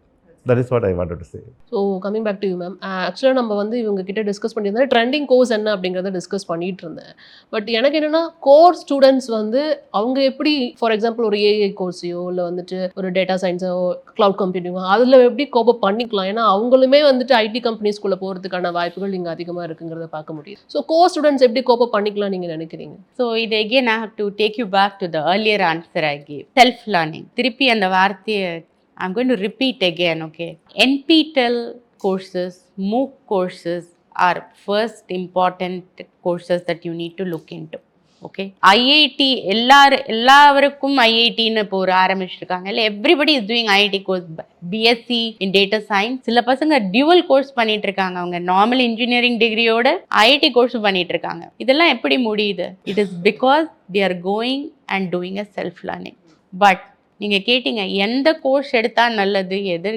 That is what I wanted to say. So coming back to you ma'am, ஆக்சுவலாக நம்ம வந்து இவங்க கிட்ட டிஸ்கஸ் பண்ணியிருந்தா ட்ரெண்டிங் கோர்ஸ் என்ன அப்படிங்கிறத டிஸ்கஸ் பண்ணிட்டு இருந்தேன். பட் எனக்கு என்னென்னா கோர் ஸ்டூடெண்ட்ஸ் வந்து அவங்க எப்படி ஃபார் எக்ஸாம்பிள் ஒரு ஏஐ கோர்ஸையோ இல்லை வந்துட்டு ஒரு டேட்டா சயின்ஸோ க்ளவுட் கம்ப்யூட்டிங்கோ அதில் எப்படி கோப்பப் பண்ணிக்கலாம். ஏன்னா அவங்களுமே வந்துட்டு ஐடி கம்பெனிஸ்குள்ளே போகிறதுக்கான வாய்ப்புகள் இங்கே அதிகமாக இருக்குங்கிறத பார்க்க முடியுது. ஸோ கோர் ஸ்டூடெண்ட்ஸ் எப்படி கோப்பப் பண்ணிக்கலாம் நீங்கள் நினைக்கிறீங்க? ஸோ இது again I have to take you back to the earlier answer I gave. Self learning. திருப்பி அந்த வார்த்தையை I'm going to repeat again, okay? NPTEL courses, MOOC courses are first important courses that you need to look into. Okay, IIT எல்லாருக்கும் ஐஐடின்னு இப்போ ஒரு ஆரம்பிச்சிருக்காங்க இல்லை, everybody is doing IIT course. BSc in data science, சில பசங்க dual course பண்ணிட்டு இருக்காங்க. அவங்க நார்மல் இன்ஜினியரிங் டிகிரியோட ஐஐடி கோர்ஸ் பண்ணிட்டு இருக்காங்க. இதெல்லாம் எப்படி முடியுது? It is because they are going and doing a self learning. But நீங்கள் கேட்டீங்க எந்த கோர்ஸ் எடுத்தால் நல்லது, எது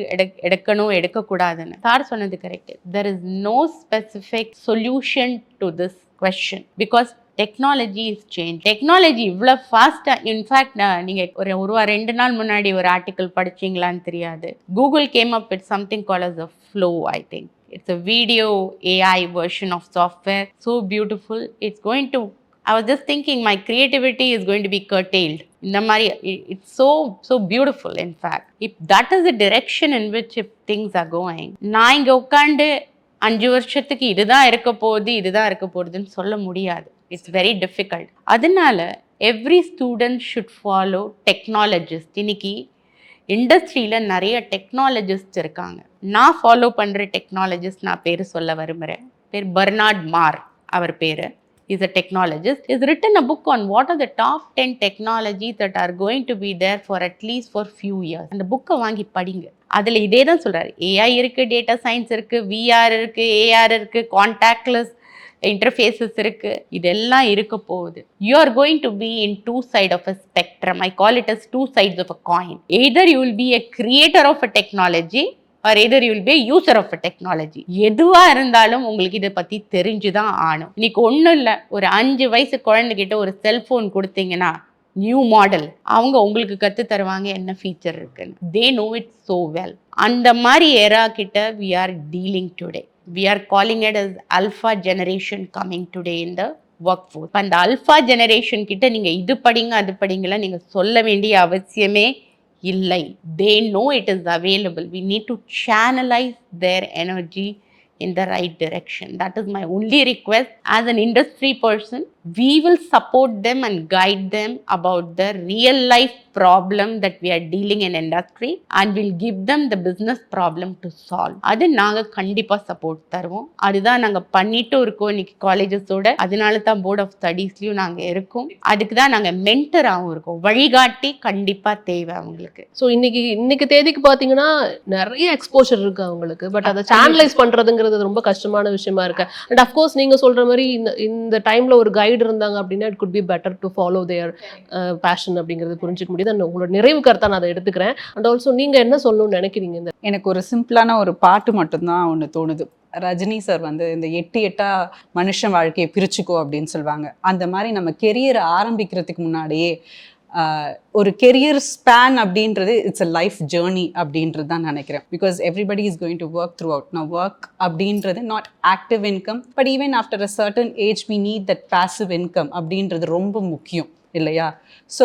எடுக்கணும் எடுக்கக்கூடாதுன்னு. சார் சொன்னது correct. There is no specific solution to this question because technology is change. Technology இவ்வளோ ஃபாஸ்ட்டாக, இன்ஃபேக்ட் நீங்கள் ஒரு 2 நாள் முன்னாடி ஒரு ஆர்டிக்கல் படிச்சிங்களான்னு தெரியாது. Google came up with something call as a Flow. I think it's a video AI version of software. So beautiful. It's going to, I was just thinking my creativity is going to be curtailed. இந்த மாதிரி it's so beautiful. In fact, if that is the direction in which if things are going, நான் இங்கே உட்காந்து 5 வருஷத்துக்கு இதுதான் இருக்க போகுதுன்னு சொல்ல முடியாது. It's very difficult. அதனால every student should follow technologist. இன்னைக்கு இண்டஸ்ட்ரியில் நிறைய டெக்னாலஜிஸ்ட் இருக்காங்க. நான் ஃபாலோ பண்ணுற டெக்னாலஜிஸ்ட், நான் பேர் சொல்ல விரும்புகிறேன். பேர் பர்னார்ட் மார். அவர் பேர் is a technologist. He's written a book on what are the top 10 technologies that are going to be there for at least for few years. அந்த புக்கை வாங்கி படிங்க. அதில் இதே தான் சொல்கிறாரு. ஏஐ இருக்குது, டேட்டா சயின்ஸ் இருக்குது, விஆர் இருக்குது, ஏஆர் இருக்குது, கான்டாக்ட்லெஸ் இன்டர்ஃபேஸஸ் இருக்குது. இதெல்லாம் இருக்க போகுது. You are going to be in 2 sides of a spectrum. I call it as 2 sides of a coin. Either you will be a creator of a technology or either you will be a user of a technology. எதுவாக இருந்தாலும் உங்களுக்கு இதை பற்றி தெரிஞ்சு தான் ஆகணும். இன்னைக்கு ஒன்றும் இல்லை, ஒரு 5 வயசு குழந்தைகிட்ட ஒரு செல்ஃபோன் கொடுத்தீங்கன்னா நியூ மாடல் அவங்க உங்களுக்கு கற்று தருவாங்க என்ன ஃபீச்சர் இருக்குன்னு. They know it so well. அந்த மாதிரி எரா கிட்ட we are dealing today. We are calling it as alpha generation coming today in the work force. அந்த அல்ஃபா ஜெனரேஷன் கிட்ட நீங்கள் இது படிங்க அது படிங்கலாம் நீங்கள் சொல்ல வேண்டிய அவசியமே இல்லை. They know it is available. We need to channelize their energy in the right direction. That is my only request. As an industry person, we will support them and guide them about the real life problem that we are dealing in industry and will give them the business problem to solve. அது நாங்கள் கண்டிப்பாக support தருவோம். அதுதான் நாங்கள் பண்ணிட்டு இருக்கோம் இன்னைக்கு காலேஜஸோட. அதனால தான் போர்ட் ஆஃப் ஸ்டடீஸ்லையும் நாங்கள் இருக்கோம். அதுக்கு தான் நாங்கள் மென்டராகவும் இருக்கோம். வழிகாட்டி கண்டிப்பாக தேவை அவங்களுக்கு. ஸோ இன்னைக்கு தேதிக்கு பார்த்தீங்கன்னா நிறைய எக்ஸ்போஷர் இருக்கு அவங்களுக்கு. பட் அதை சேனலைஸ் பண்ணுறதுங்கிறது ரொம்ப கஷ்டமான விஷயமா இருக்கு. அண்ட் அஃப்கோர்ஸ் நீங்கள் சொல்கிற மாதிரி இந்த டைமில் ஒரு கைடு இருந்தாங்க அப்படின்னா it could be better to follow there fashion அப்படிங்கிறது புரிஞ்சுக்க முடியுது. உங்களோட நிறைவு கருத்தை நான் அதை எடுத்துக்கிறேன். அண்ட் ஆல்சோ நீங்கள் என்ன சொல்லணும்னு நினைக்கிறீங்க? எனக்கு ஒரு சிம்பிளான ஒரு பாட்டு மட்டும்தான் ஒன்று தோணுது. ரஜினி சார் வந்து இந்த 8 மனுஷன் வாழ்க்கையை பிரிச்சுக்கோ அப்படின்னு சொல்லுவாங்க. அந்த மாதிரி நம்ம கெரியரை ஆரம்பிக்கிறதுக்கு முன்னாடியே ஒரு கெரியர் ஸ்பேன் அப்படின்றது இட்ஸ் அ லைஃப் ஜேர்னி அப்படின்றது தான் நினைக்கிறேன். Because everybody is going to work throughout. நான் ஒர்க் அப்படின்றது not active income, but even after a certain age we need that passive income அப்படின்றது ரொம்ப முக்கியம் இல்லையா? ஸோ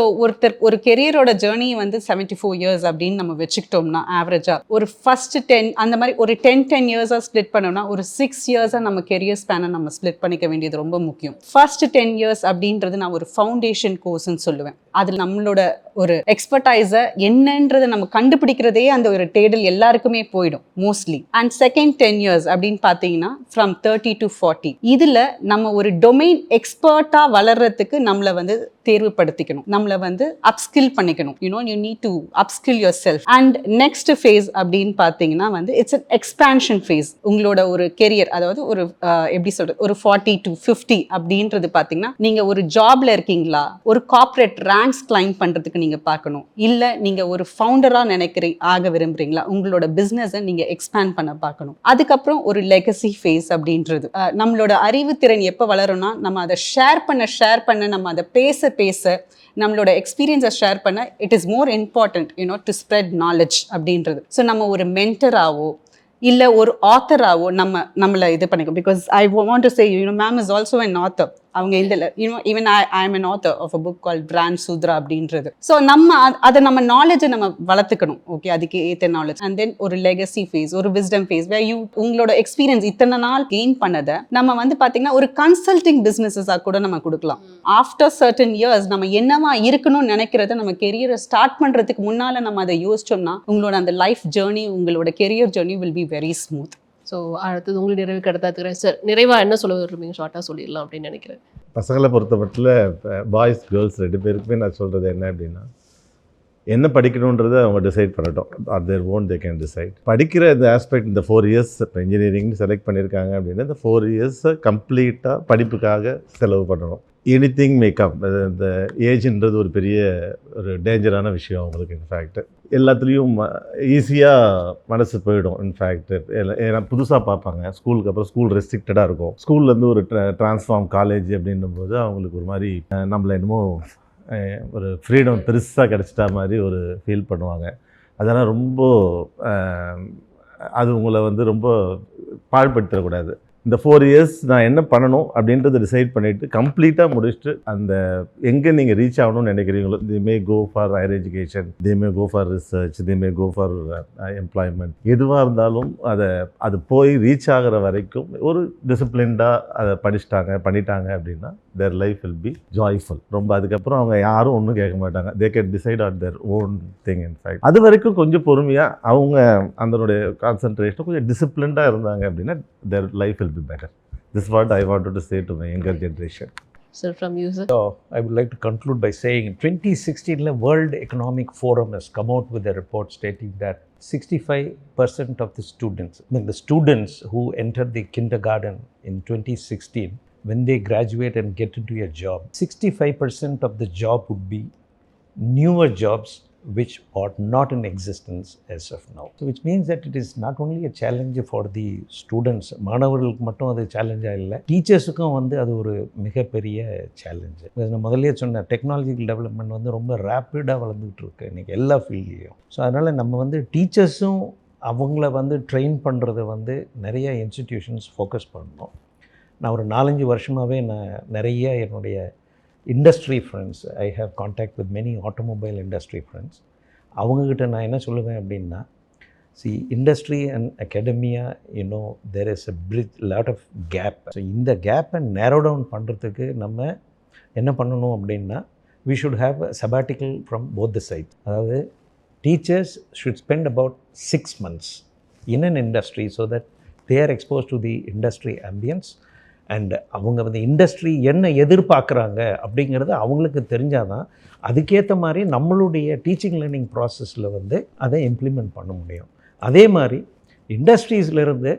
ஒரு கெரியரோட ஜேர்னி வந்து 74 years அப்படின்னு நம்ம வச்சுக்கிட்டோம்னா ஆவரேஜாக ஒரு ஃபர்ஸ்ட் 10 அந்த மாதிரி ஒரு 10 years ஸ்ப்ளிட் பண்ணோம்னா ஒரு 6 years நம்ம கெரியர் ஸ்பேனை நம்ம ஸ்ப்ளிட் பண்ணிக்க வேண்டியது ரொம்ப முக்கியம். ஃபர்ஸ்ட் 10 years அப்படின்றது நான் ஒரு ஃபவுண்டேஷன் கோர்ஸ்ன்னு சொல்லுவேன். அதில் நம்மளோட ஒரு எக்ஸ்பர்டைஸை என்னன்றதை நம்ம கண்டுபிடிக்கிறதே அந்த ஒரு தேடல் எல்லாருக்குமே போயிடும் மோஸ்ட்லி. அண்ட் செகண்ட் 10 years அப்படின்னு பார்த்தீங்கன்னா ஃப்ரம் 30 to 40 இதில் நம்ம ஒரு டொமைன் எக்ஸ்பர்ட்டாக வளர்றதுக்கு நம்மளை வந்து தேர்வுபடுத்திக்கணும், நம்மளை வந்து அப்ஸ்கில் பண்ணிக்கணும். You need to upskill your self. And next phase அப்படின்னு பார்த்தீங்கன்னா வந்து இட்ஸ் அன் எக்ஸ்பான்ஷன் ஃபேஸ். உங்களோட ஒரு கெரியர், அதாவது ஒரு எப்படி சொல்றது, ஒரு 40 to 50 அப்படின்றது பார்த்தீங்கன்னா நீங்கள் ஒரு ஜாப்ல இருக்கீங்களா, ஒரு கார்ப்பரேட் ரேங்க் ரேங்க்ஸ் கிளைம் பண்ணுறதுக்கு நீங்கள் பார்க்கணும், இல்லை நீங்கள் ஒரு ஃபவுண்டராக ஆக விரும்புகிறீங்களா, உங்களோட பிஸ்னஸை நீங்கள் எக்ஸ்பேண்ட் பண்ண பார்க்கணும். அதுக்கப்புறம் ஒரு லெகசி ஃபேஸ் அப்படின்றது. நம்மளோட அறிவுத்திறன் எப்போ வளரும்னா, நம்ம அதை ஷேர் பண்ண நம்ம அதை பேச நம்மளோட எக்ஸ்பீரியன்ஸை ஷேர் பண்ண it is more important to spread knowledge அப்படின்றது. ஸோ நம்ம ஒரு மென்டராகவோ இல்லை ஒரு ஆத்தராகவோ நம்மளை இது பண்ணிக்கோ. Because I want to say ma'am is also an author. அவங்க இந்த even I am an author of a book call brand Sutra அப்படின்றது. ஸோ அதை நம்ம நாலேஜை நம்ம வளர்த்துக்கணும். ஓகே, அதுக்கு ஏற்ற நாலேஜ். அண்ட் தென் ஒரு லெகசி ஃபேஸ், ஒரு விஸ்டம் ஃபேஸ், வேர் உங்களோட எக்ஸ்பீரியன்ஸ் இத்தனை நாள் கெயின் பண்ணதை நம்ம பார்த்தீங்கன்னா ஒரு கன்சல்டிங் பிஸ்னஸஸாக கூட நம்ம கொடுக்கலாம். ஆஃப்டர் சர்டன் இயர்ஸ் நம்ம என்னவா இருக்கணும்னு நினைக்கிறத நம்ம கெரியரை ஸ்டார்ட் பண்ணுறதுக்கு முன்னால் நம்ம அதை யோசிச்சோம்னா உங்களோட அந்த லைஃப் ஜேர்னி, உங்களோட career journey will be very smooth. So அடுத்தது உங்களுக்கு நிறைவுக்கு எடுத்துக்கிறேன் சார். நிறைவாக என்ன சொல்ல விரும்புறீங்க? ஷார்ட்டாக சொல்லிடலாம் அப்படின்னு நினைக்கிறேன். பசங்களை பொறுத்தமட்டில் பாய்ஸ் கேர்ள்ஸ் 2 பேருக்குமே நான் சொல்கிறது என்ன அப்படின்னா, என்ன படிக்கணுன்றதை அவங்க டிசைட் பண்ணட்டும். R their own they can decide. படிக்கிற இந்த ஆஸ்பெக்ட், இந்த 4 இயர்ஸ் இப்போ இன்ஜினியரிங் செலக்ட் பண்ணியிருக்காங்க அப்படின்னா இந்த 4 இயர்ஸை கம்ப்ளீட்டாக படிப்புக்காக செலவு பண்ணணும். எனிதிங் மேக்கப், இந்த ஏஜ்ன்றது ஒரு பெரிய ஒரு டேஞ்சரான விஷயம் அவங்களுக்கு. இன்ஃபேக்ட் எல்லாத்துலேயும் ஈஸியாக மனசு போயிடும். இன்ஃபேக்ட் ஏன்னா புதுசாக பார்ப்பாங்க. ஸ்கூலுக்கு அப்புறம் ஸ்கூல் ரெஸ்ட்ரிக்டடாக இருக்கும். ஸ்கூல்லேருந்து ஒரு ட்ரான்ஸ்ஃபார்ம் காலேஜ் அப்படின்னும் போது அவங்களுக்கு ஒரு மாதிரி நம்மளை என்னமோ ஒரு ஃப்ரீடம் பெருசாக கிடச்சிட்டா மாதிரி ஒரு ஃபீல் பண்ணுவாங்க. அதெல்லாம் ரொம்ப அது உங்களை ரொம்ப பாழ்படுத்திடக்கூடாது. இந்த 4 இயர்ஸ் நான் என்ன பண்ணணும் அப்படின்றத டிசைட் பண்ணிவிட்டு கம்ப்ளீட்டாக முடிச்சுட்டு அந்த எங்கே நீங்கள் ரீச் ஆகணும்னு நினைக்கிறீங்களோ, they may go for higher education, they may go for research, they may go for employment. எதுவாக இருந்தாலும் அது போய் ரீச் ஆகிற வரைக்கும் ஒரு டிசிப்ளின்டாக அதை பண்ணிட்டாங்க அப்படின்னா their life will be joyful. ரொம்ப அதுக்கப்புறம் அவங்க யாரும் ஒன்றும் கேட்க மாட்டாங்க. They can decide on their own thing. In fact அது வரைக்கும் கொஞ்சம் பொறுமையாக அவங்க அதனுடைய கான்சன்ட்ரேஷன் கொஞ்சம் டிசிப்ளின்டாக இருந்தாங்க அப்படின்னா their life will be better. This is what I wanted to say to my younger generation. Sir, from you, sir. So, I would like to conclude by saying in 2016, the World Economic Forum has come out with a report stating that 65% of the students who entered the kindergarten in 2016, when they graduate and get into a job, 65% of the job would be newer jobs which are not in existence as of now. So which means that it is not only a challenge for the students, மாணவர்களுக்கு மட்டும் அது சேலஞ்சாக இல்லை, டீச்சர்ஸுக்கும் அது ஒரு மிகப்பெரிய challenge. நான் முதல்ல சொன்ன டெக்னாலஜிக்கல் டெவலப்மெண்ட் ரொம்ப ரேப்பிடாக வளர்ந்துகிட்டு இருக்கு இன்றைக்கி எல்லா ஃபீல்ட்லேயும். ஸோ அதனால் நம்ம டீச்சர்ஸும் அவங்கள ட்ரெயின் பண்ணுறதை நிறைய இன்ஸ்டிடியூஷன்ஸ் ஃபோக்கஸ் பண்ணணும். நான் ஒரு 4-5 வருஷமாகவே நான் நிறைய என்னுடைய industry friends, I have contact with many automobile industry friends. அவங்கக்கிட்ட நான் என்ன சொல்லுவேன் அப்படின்னா, see, industry and academia, there is a lot of gap. So இந்த கேப்பை நேரோ டவுன் பண்ணுறதுக்கு நம்ம என்ன பண்ணணும் அப்படின்னா, we should have a sabbatical from both the sides. அதாவது teachers should spend about 6 months in an industry so that they are exposed to the industry ambience. And அவங்க இண்டஸ்ட்ரி என்ன எதிர்பார்க்குறாங்க அப்படிங்கிறது அவங்களுக்கு தெரிஞ்சால் தான் அதுக்கேற்ற மாதிரி நம்மளுடைய டீச்சிங் லேர்னிங் ப்ராசஸில் அதை இம்ப்ளிமெண்ட் பண்ண முடியும். அதே மாதிரி இண்டஸ்ட்ரீஸ்லேருந்து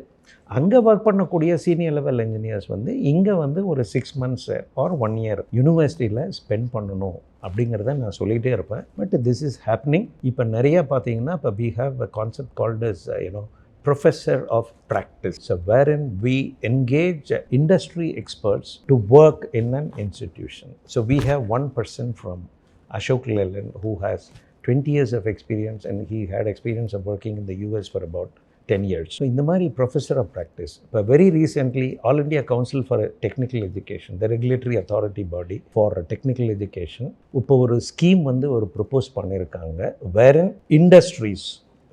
அங்கே ஒர்க் பண்ணக்கூடிய சீனியர் லெவல் இன்ஜினியர்ஸ் இங்கே ஒரு 6 months ஆர் 1 year யூனிவர்சிட்டியில் ஸ்பெண்ட் பண்ணணும் அப்படிங்கிறத நான் சொல்லிகிட்டே இருப்பேன். But this is happening. இப்போ நிறையா பார்த்தீங்கன்னா இப்போ we have a concept called as professor of practice, so wherein we engage industry experts to work in an institution. So we have one person from Ashok Leyland who has 20 years of experience, and he had experience of working in the US for about 10 years. So in the mari professor of practice, but very recently All India Council for Technical Education, the regulatory authority body for technical education, இப்போ ஒரு scheme ஒரு propose பண்ணியிருக்காங்க, wherein industries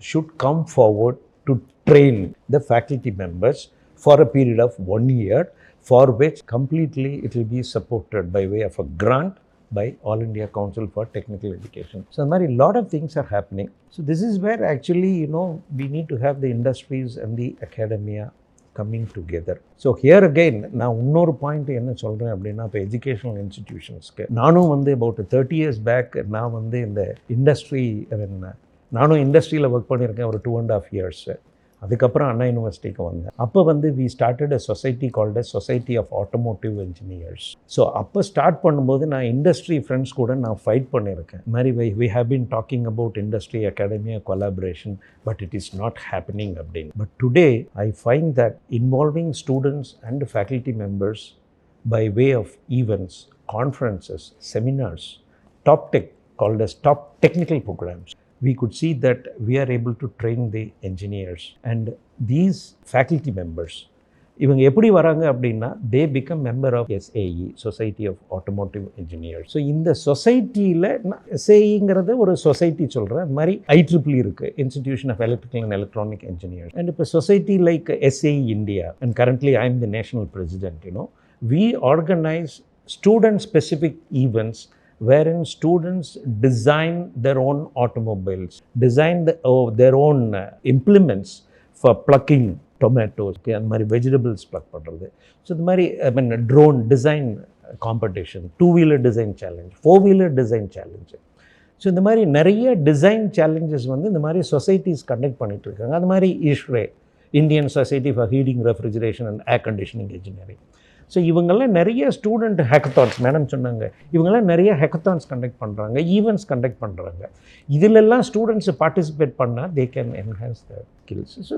should come forward to train the faculty members for a period of 1 year, for which completely it will be supported by way of a grant by All India Council for Technical Education. So a lot of things are happening. So this is where actually we need to have the industries and the academia coming together. So here again நான் இன்னொரு point என்ன சொல்கிறேன் அப்படின்னா, இப்போ educational இன்ஸ்டிடியூஷன்ஸ்க்கு நானும் about 30 years back நான் இந்த industry நானும் இண்டஸ்ட்ரியில் ஒர்க் பண்ணியிருக்கேன் ஒரு 2.5 years. அதுக்கப்புறம் அண்ணா யூனிவர்சிட்டிக்கு வந்தேன். அப்போ வந்து we started a society called a society of automotive engineers. So அப்போ ஸ்டார்ட் பண்ணும்போது நான் இண்டஸ்ட்ரி ஃப்ரெண்ட்ஸ் கூட நான் ஃபைட் பண்ணியிருக்கேன். இது மாதிரி we have been talking about industry academia collaboration, but it is not happening அப்படின்னு. But today I find that involving students and faculty members by way of events, conferences, seminars, top tech, called as top technical programs, we could see that we are able to train the engineers. And these faculty members, இவங்க எப்படி வராங்க அப்படின்னா they become member of SAE, Society of Automotive Engineers. So இந்த சொசைட்டியில் SAEங்கிறது ஒரு society சொல்கிறேன். அது மாதிரி IEEE இருக்குது, Institution of Electrical and Electronic Engineers. And இப்போ society like SAE India, and currently I am the national president, we organize student-specific events wherein students design their own automobiles, design their own implements for plucking tomatoes, and mari vegetables pluck பண்ணுறது. So இது மாதிரி drone design competition, 2-wheeler design challenge, 4-wheeler design challenge. So இந்த மாதிரி நிறைய design challenges வந்து இந்த மாதிரி societies conduct பண்ணிகிட்ருக்காங்க. அது மாதிரி ISRE, Indian society for heating, refrigeration and air conditioning engineering. So இவங்கெல்லாம் நிறைய ஸ்டூடெண்ட் ஹேக்கத்தான்ஸ், மேடம் சொன்னாங்க, இவங்கெல்லாம் நிறைய ஹேக்கத்தான்ஸ் கண்டக்ட் பண்ணுறாங்க, ஈவெண்ட்ஸ் கண்டக்ட் பண்ணுறாங்க. இதிலெல்லாம் ஸ்டூடெண்ட்ஸ் பார்ட்டிசிபேட் பண்ணால் they can enhance the skills. So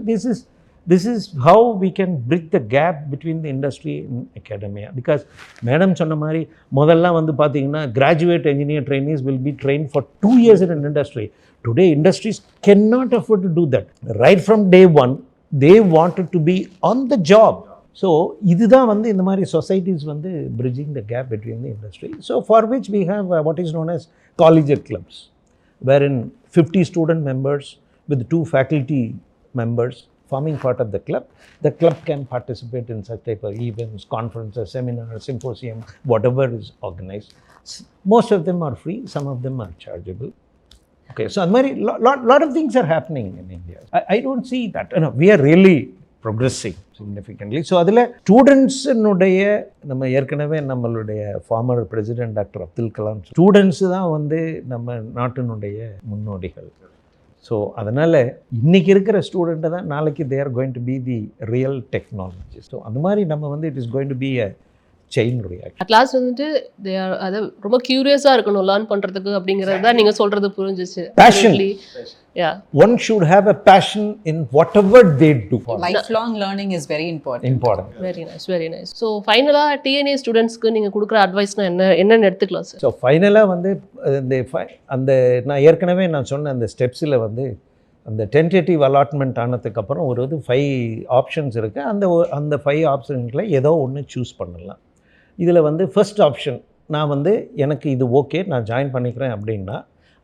this is how we can bridge the gap between the industry and academia. Because madam சொன்ன மாதிரி முதல்லாம் வந்து பார்த்தீங்கன்னா graduate engineer trainees will be train for 2 years in an industry. Today industries cannot afford to do that. Right from day one, they wanted to be on the job. So இதுதான் வந்து இந்த மாதிரி societies வந்து bridging the gap between the industry. So for which we have what is known as collegiate clubs, wherein 50 student members with 2 faculty members forming part of the club. The club can participate in such type of events, conferences, seminars, symposium, whatever is organized. Most of them are free, some of them are chargeable. Okay, so a lot of things are happening in India. I don't see that. We are really progressing significantly. So அதில் ஸ்டூடெண்ட்ஸினுடைய, நம்ம ஏற்கனவே நம்மளுடைய farmer president doctor Abdul Kalam, students தான் வந்து நம்ம நாட்டினுடைய முன்னோடிகள். So அதனால் இன்றைக்கி இருக்கிற ஸ்டூடெண்ட்டை தான் நாளைக்கு தே are going to be the real technology. So அந்த மாதிரி நம்ம வந்து it is going to be a chain reaction. At last வந்துட்டு அதை ரொம்ப க்யூரியஸாக இருக்கணும் லேர்ன் பண்ணுறதுக்கு அப்படிங்கிறது தான் நீங்கள் சொல்கிறது புரிஞ்சிச்சு. Passion. One should have a passion in whatever they do. Lifelong learning is very important. Very nice. So ஃபைனலாக டிஎன்ஏ ஸ்டூடெண்ட்ஸ்க்கு நீங்கள் கொடுக்குற அட்வைஸ்னால் என்னென்னு எடுத்துக்கலாம் சார்? ஸோ ஃபைனலாக வந்து அந்த நான் ஏற்கனவே சொன்ன அந்த ஸ்டெப்ஸில் வந்து அந்த டென்டேட்டிவ் அலாட்மெண்ட் ஆனதுக்கப்புறம் ஒரு 5 ஆப்ஷன்ஸ் இருக்குது. அந்த 5 ஆப்ஷன்ஸில் ஏதோ ஒன்று சூஸ் பண்ணலாம். இதில் வந்து ஃபர்ஸ்ட் ஆப்ஷன், நான் வந்து எனக்கு இது ஓகே, நான் ஜாயின் பண்ணிக்கிறேன் அப்படின்னா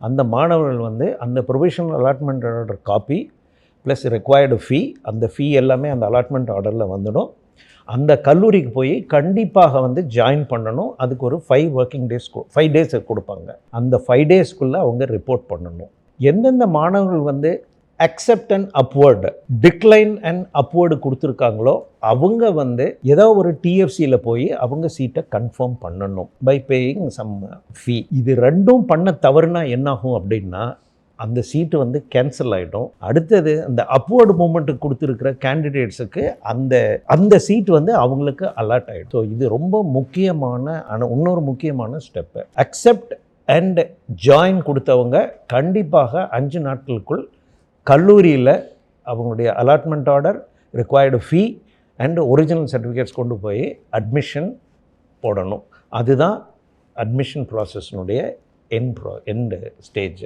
அந்த மாணவர்கள் வந்து அந்த provisional allotment order copy plus required fee, அந்த ஃபீ எல்லாமே அந்த அலாட்மெண்ட் ஆர்டரில் வந்துடும். அந்த கல்லூரிக்கு போய் கண்டிப்பாக வந்து ஜாயின் பண்ணணும். அதுக்கு ஒரு 5 days கொடுப்பாங்க. அந்த 5 daysக்குள்ளே அவங்க ரிப்போர்ட் பண்ணணும். எந்தெந்த மாணவர்கள் வந்து accept and upward, decline and upward கொடுத்துருக்காங்களோ அவங்க வந்து ஏதோ ஒரு டிஎஃப்சியில் போய் அவங்க சீட்டை கன்ஃபார்ம் பண்ணணும் பை பேயிங் சம் ஃபீ. இது ரெண்டும் பண்ண தவறுனா என்னாகும் அப்படின்னா அந்த சீட்டு வந்து கேன்சல் ஆகிடும். அடுத்தது அந்த அப்வர்டு மூமெண்ட்டுக்கு கொடுத்துருக்கிற கேண்டிடேட்ஸுக்கு அந்த சீட்டு வந்து அவங்களுக்கு அலாட் ஆகிடும். ஸோ இது ரொம்ப முக்கியமான இன்னொரு முக்கியமான ஸ்டெப்பு. அக்செப்ட் அண்ட் ஜாயின் கொடுத்தவங்க கண்டிப்பாக 5 நாட்களுக்குள் கல்லூரியில் அவங்களுடைய allotment order, required fee and original certificates கொண்டு போய் அட்மிஷன் போடணும். அதுதான் அட்மிஷன் ப்ராசஸ்னுடைய எண்ட் ஸ்டேஜ்.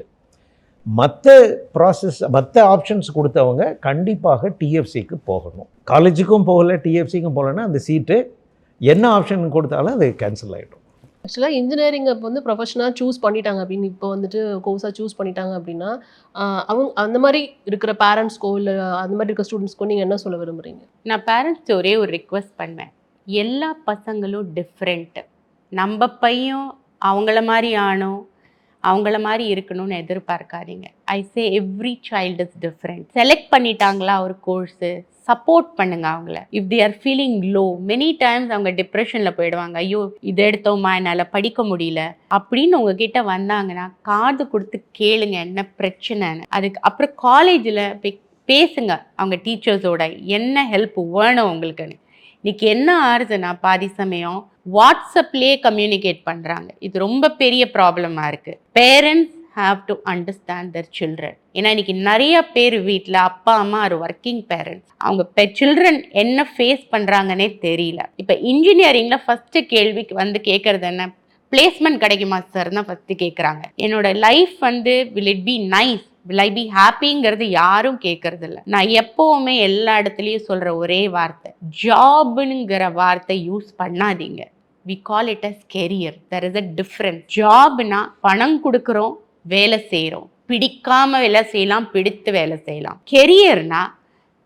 மற்ற ஆப்ஷன்ஸ் கொடுத்தவங்க கண்டிப்பாக டிஎஃப்சிக்கு போகணும். காலேஜுக்கும் போகலை, டிஎஃப்சிக்கும் போகலைன்னா அந்த சீட்டு என்ன ஆப்ஷன் கொடுத்தாலும் அது கேன்சல் ஆகிடும். ஆக்சுவலாக இன்ஜினியரிங் இப்போ வந்து ப்ரொஃபஷனாக சூஸ் பண்ணிட்டாங்க அப்படின்னு, இப்போ வந்துட்டு கோர்ஸாக சூஸ் பண்ணிட்டாங்க அப்படின்னா அவங்க அந்த மாதிரி இருக்கிற பேரண்ட்ஸ்க்கோ இல்லை அந்த மாதிரி இருக்கிற ஸ்டூடெண்ட்ஸ்க்கோ நீங்கள் என்ன சொல்ல விரும்புகிறீங்க? நான் பேரண்ட்ஸ் ஒரே ஒரு ரிக்வெஸ்ட் பண்ணுவேன். எல்லா பசங்களும் டிஃப்ரெண்ட்டு. நம்ம பையன் அவங்கள மாதிரி ஆனோம், அவங்கள மாதிரி இருக்கணும்னு எதிர்பார்க்காதீங்க. I say every child is different. Select பண்ணிட்டாங்களா ஒரு கோர்ஸு, சப்போர்ட் பண்ணுங்க அவங்கள. If they are feeling low, many times அவங்க டிப்ரெஷனில் போயிடுவாங்க. ஐயோ இதை எடுத்தோமா, என்னால் படிக்க முடியல அப்படின்னு உங்ககிட்ட வந்தாங்கன்னா காது கொடுத்து கேளுங்க என்ன பிரச்சனைன்னு. அதுக்கு அப்புறம் காலேஜில் பேசுங்க அவங்க டீச்சர்ஸோட, என்ன ஹெல்ப் வேணும் உங்களுக்குன்னு. இன்னைக்கு என்ன ஆறுதுன்னா பாதி சமயம் வாட்ஸ்அப்லேயே கம்யூனிகேட் பண்ணுறாங்க. இது ரொம்ப பெரிய ப்ராப்ளமாக இருக்குது. Parents have to understand their children. ஏன்னா இன்னைக்கு நிறைய பேர் வீட்டில் அப்பா அம்மா ஒரு ஒர்க்கிங் பேரண்ட்ஸ், அவங்க சில்ட்ரன் என்ன ஃபேஸ் பண்ணுறாங்கன்னே தெரியல. இப்போ இன்ஜினியரிங்கில் ஃபஸ்ட்டு கேள்விக்கு வந்து கேட்குறது என்ன, பிளேஸ்மெண்ட் கிடைக்குமா சார் தான் ஃபஸ்ட்டு கேட்குறாங்க. என்னோட லைஃப் வந்து will it be nice, will I be happyங்கிறது யாரும் கேட்கறது இல்லை. நான் எப்போவுமே எல்லா இடத்துலையும் சொல்கிற ஒரே வார்த்தை, ஜாப்னுங்கிற வார்த்தை யூஸ் பண்ணாதீங்க. we call it as career. there is a difference. Jaffna பணம் கொடுக்குறோம், வேலை செய்கிறோம், பிடிக்காம வேலை செய்யலாம், பிடித்து வேலை செய்யலாம். கெரியர்னா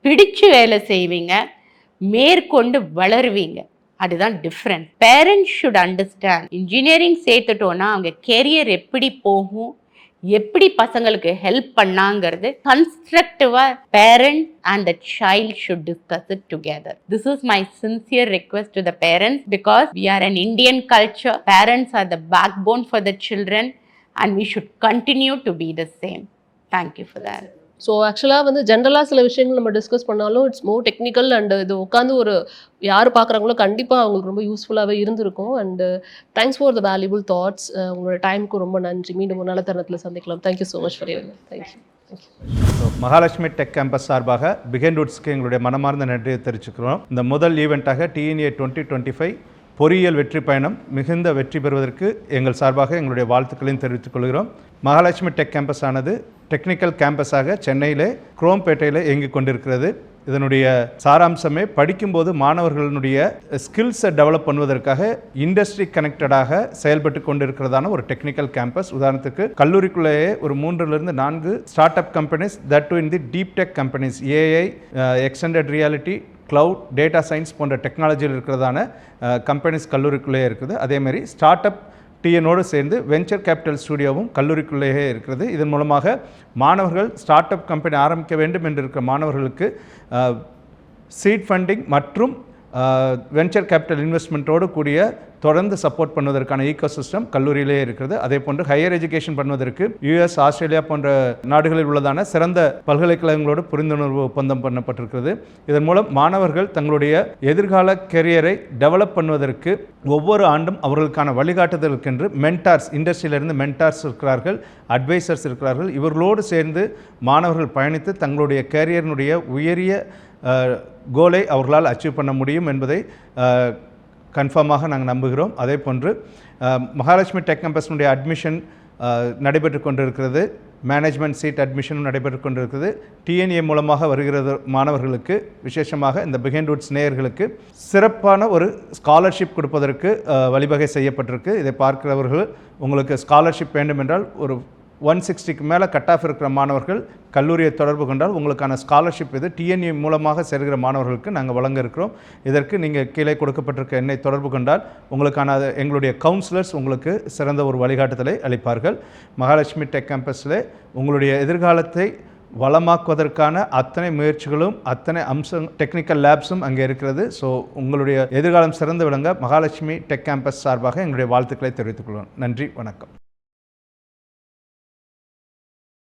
பிடிச்சு வேலை செய்வீங்க, மேற்கொண்டு வளருவீங்க, அதுதான் different. Parents should understand. Engineering சேர்த்துட்டோன்னா அவங்க கெரியர் எப்படி போகும், எப்படி பசங்களுக்கு ஹெல்ப் பண்ணாங்கிறது கன்ஸ்ட்ரக்டிவாக parent and the child should discuss it together. This is my sincere request to the parents, because we are an Indian culture. Parents are the backbone for the children and we should continue to be the same. Thank you for that. So ஆக்சுவலாக வந்து ஜென்ரலாக சில விஷயங்கள் நம்ம discuss பண்ணாலும் it's more technical and இது உட்காந்து ஒரு யார் பார்க்குறாங்களோ கண்டிப்பாக அவங்களுக்கு ரொம்ப யூஸ்ஃபுல்லாகவே இருந்திருக்கும். And thanks for the valuable thoughts. உங்களோட டைமுக்கு ரொம்ப நன்றி. மீண்டும் ஒரு நல்ல தருணத்தில் சந்திக்கலாம். Thank you so much for your. Thank you. Mahalakshmi tech campus சார்பாக பிஹைண்ட் வுட்ஸ்க்கு எங்களுடைய மனமார்ந்த நன்றியை தெரிவிச்சுக்கிறோம். இந்த முதல் ஈவெண்ட்டாக TNA 2025 பொறியியல் வெற்றி பயணம் மிகுந்த வெற்றி பெறுவதற்கு எங்கள் சார்பாக எங்களுடைய வாழ்த்துக்களையும் தெரிவித்துக் கொள்கிறோம். மகாலட்சுமி டெக் கேம்பஸ் ஆனது டெக்னிக்கல் கேம்பஸாக சென்னையிலே குரோம்பேட்டையில் இயங்கிக் கொண்டிருக்கிறது. இதனுடைய சாராம்சமே படிக்கும்போது மாணவர்களுடைய ஸ்கில்ஸை டெவலப் பண்ணுவதற்காக இண்டஸ்ட்ரி கனெக்டடாக செயல்பட்டு கொண்டிருக்கிறதான ஒரு டெக்னிக்கல் கேம்பஸ். உதாரணத்துக்கு கல்லூரிக்குள்ளேயே ஒரு 3-4 start up companies, that to in the deep tech companies, AI, extended reality, cloud, data science போன்ற டெக்னாலஜியில் இருக்கிறதான கம்பெனிஸ் கல்லூரிக்குள்ளேயே இருக்குது. அதேமாதிரி ஸ்டார்ட் அப் TNோடு சேர்ந்து வெஞ்சர் கேபிட்டல் ஸ்டுடியோவும் கல்லூரிக்குள்ளேயே இருக்கிறது. இதன் மூலமாக மாணவர்கள் ஸ்டார்ட் அப் கம்பெனி ஆரம்பிக்க வேண்டும் என்று இருக்கிற மாணவர்களுக்கு சீட் ஃபண்டிங் மற்றும் வெஞ்சர் கேபிட்டல் இன்வெஸ்ட்மெண்ட்டோடு கூடிய தொடர்ந்து சப்போர்ட் பண்ணுவதற்கான ஈகோசிஸ்டம் கல்லூரியிலே இருக்கிறது. அதே போன்று ஹையர் எஜுகேஷன் பண்ணுவதற்கு US, ஆஸ்திரேலியா போன்ற நாடுகளில் உள்ளதான சிறந்த பல்கலைக்கழகங்களோடு புரிந்துணர்வு ஒப்பந்தம் பண்ணப்பட்டிருக்கிறது. இதன் மூலம் மாணவர்கள் தங்களுடைய எதிர்கால கெரியரை டெவலப் பண்ணுவதற்கு ஒவ்வொரு ஆண்டும் அவர்களுக்கான வழிகாட்டுதலுக்கென்று மென்டார்ஸ், இண்டஸ்ட்ரியிலிருந்து மென்டார்ஸ் இருக்கிறார்கள், அட்வைசர்ஸ் இருக்கிறார்கள். இவர்களோடு சேர்ந்து மாணவர்கள் பயணித்து தங்களுடைய கேரியரினுடைய உயரிய கோலை அவர்களால் அச்சீவ் பண்ண முடியும் என்பதை கன்ஃபார்மாக நாங்கள் நம்புகிறோம். அதே போன்று மகாலட்சுமி டெக் கேம்பஸினுடைய அட்மிஷன் நடைபெற்று கொண்டிருக்கிறது. மேனேஜ்மெண்ட் சீட் அட்மிஷனும் நடைபெற்று கொண்டிருக்கிறது. TNA மூலமாக வருகிறது மாணவர்களுக்கு, விசேஷமாக இந்த பிஹைண்ட் வுட்ஸ் நேயர்களுக்கு சிறப்பான ஒரு ஸ்காலர்ஷிப் கொடுப்பதற்கு வழிவகை செய்யப்பட்டிருக்கு. இதை பார்க்கிறவர்கள் உங்களுக்கு ஸ்காலர்ஷிப் வேண்டும் என்றால் ஒரு 160க்கு மேலே கட் ஆஃப் இருக்கிற மாணவர்கள் கல்லூரியை தொடர்பு கொண்டால் உங்களுக்கான ஸ்காலர்ஷிப் இது TNA மூலமாக சேர்கிற மாணவர்களுக்கு நாங்கள் வழங்க இருக்கிறோம். இதற்கு நீங்கள் கீழே கொடுக்கப்பட்டிருக்க எண்ணை தொடர்பு கொண்டால் உங்களுக்கான எங்களுடைய கவுன்சிலர்ஸ் உங்களுக்கு சிறந்த ஒரு வழிகாட்டுதலை அளிப்பார்கள். மகாலட்சுமி டெக் கேம்பஸில் உங்களுடைய எதிர்காலத்தை வளமாக்குவதற்கான அத்தனை முயற்சிகளும் அத்தனை டெக்னிக்கல் லேப்ஸும் அங்கே இருக்கிறது. ஸோ உங்களுடைய எதிர்காலம் சிறந்து விளங்க மகாலட்சுமி டெக் கேம்பஸ் சார்பாக எங்களுடைய வாழ்த்துக்களை தெரிவித்துக் கொள்வோம். நன்றி, வணக்கம்.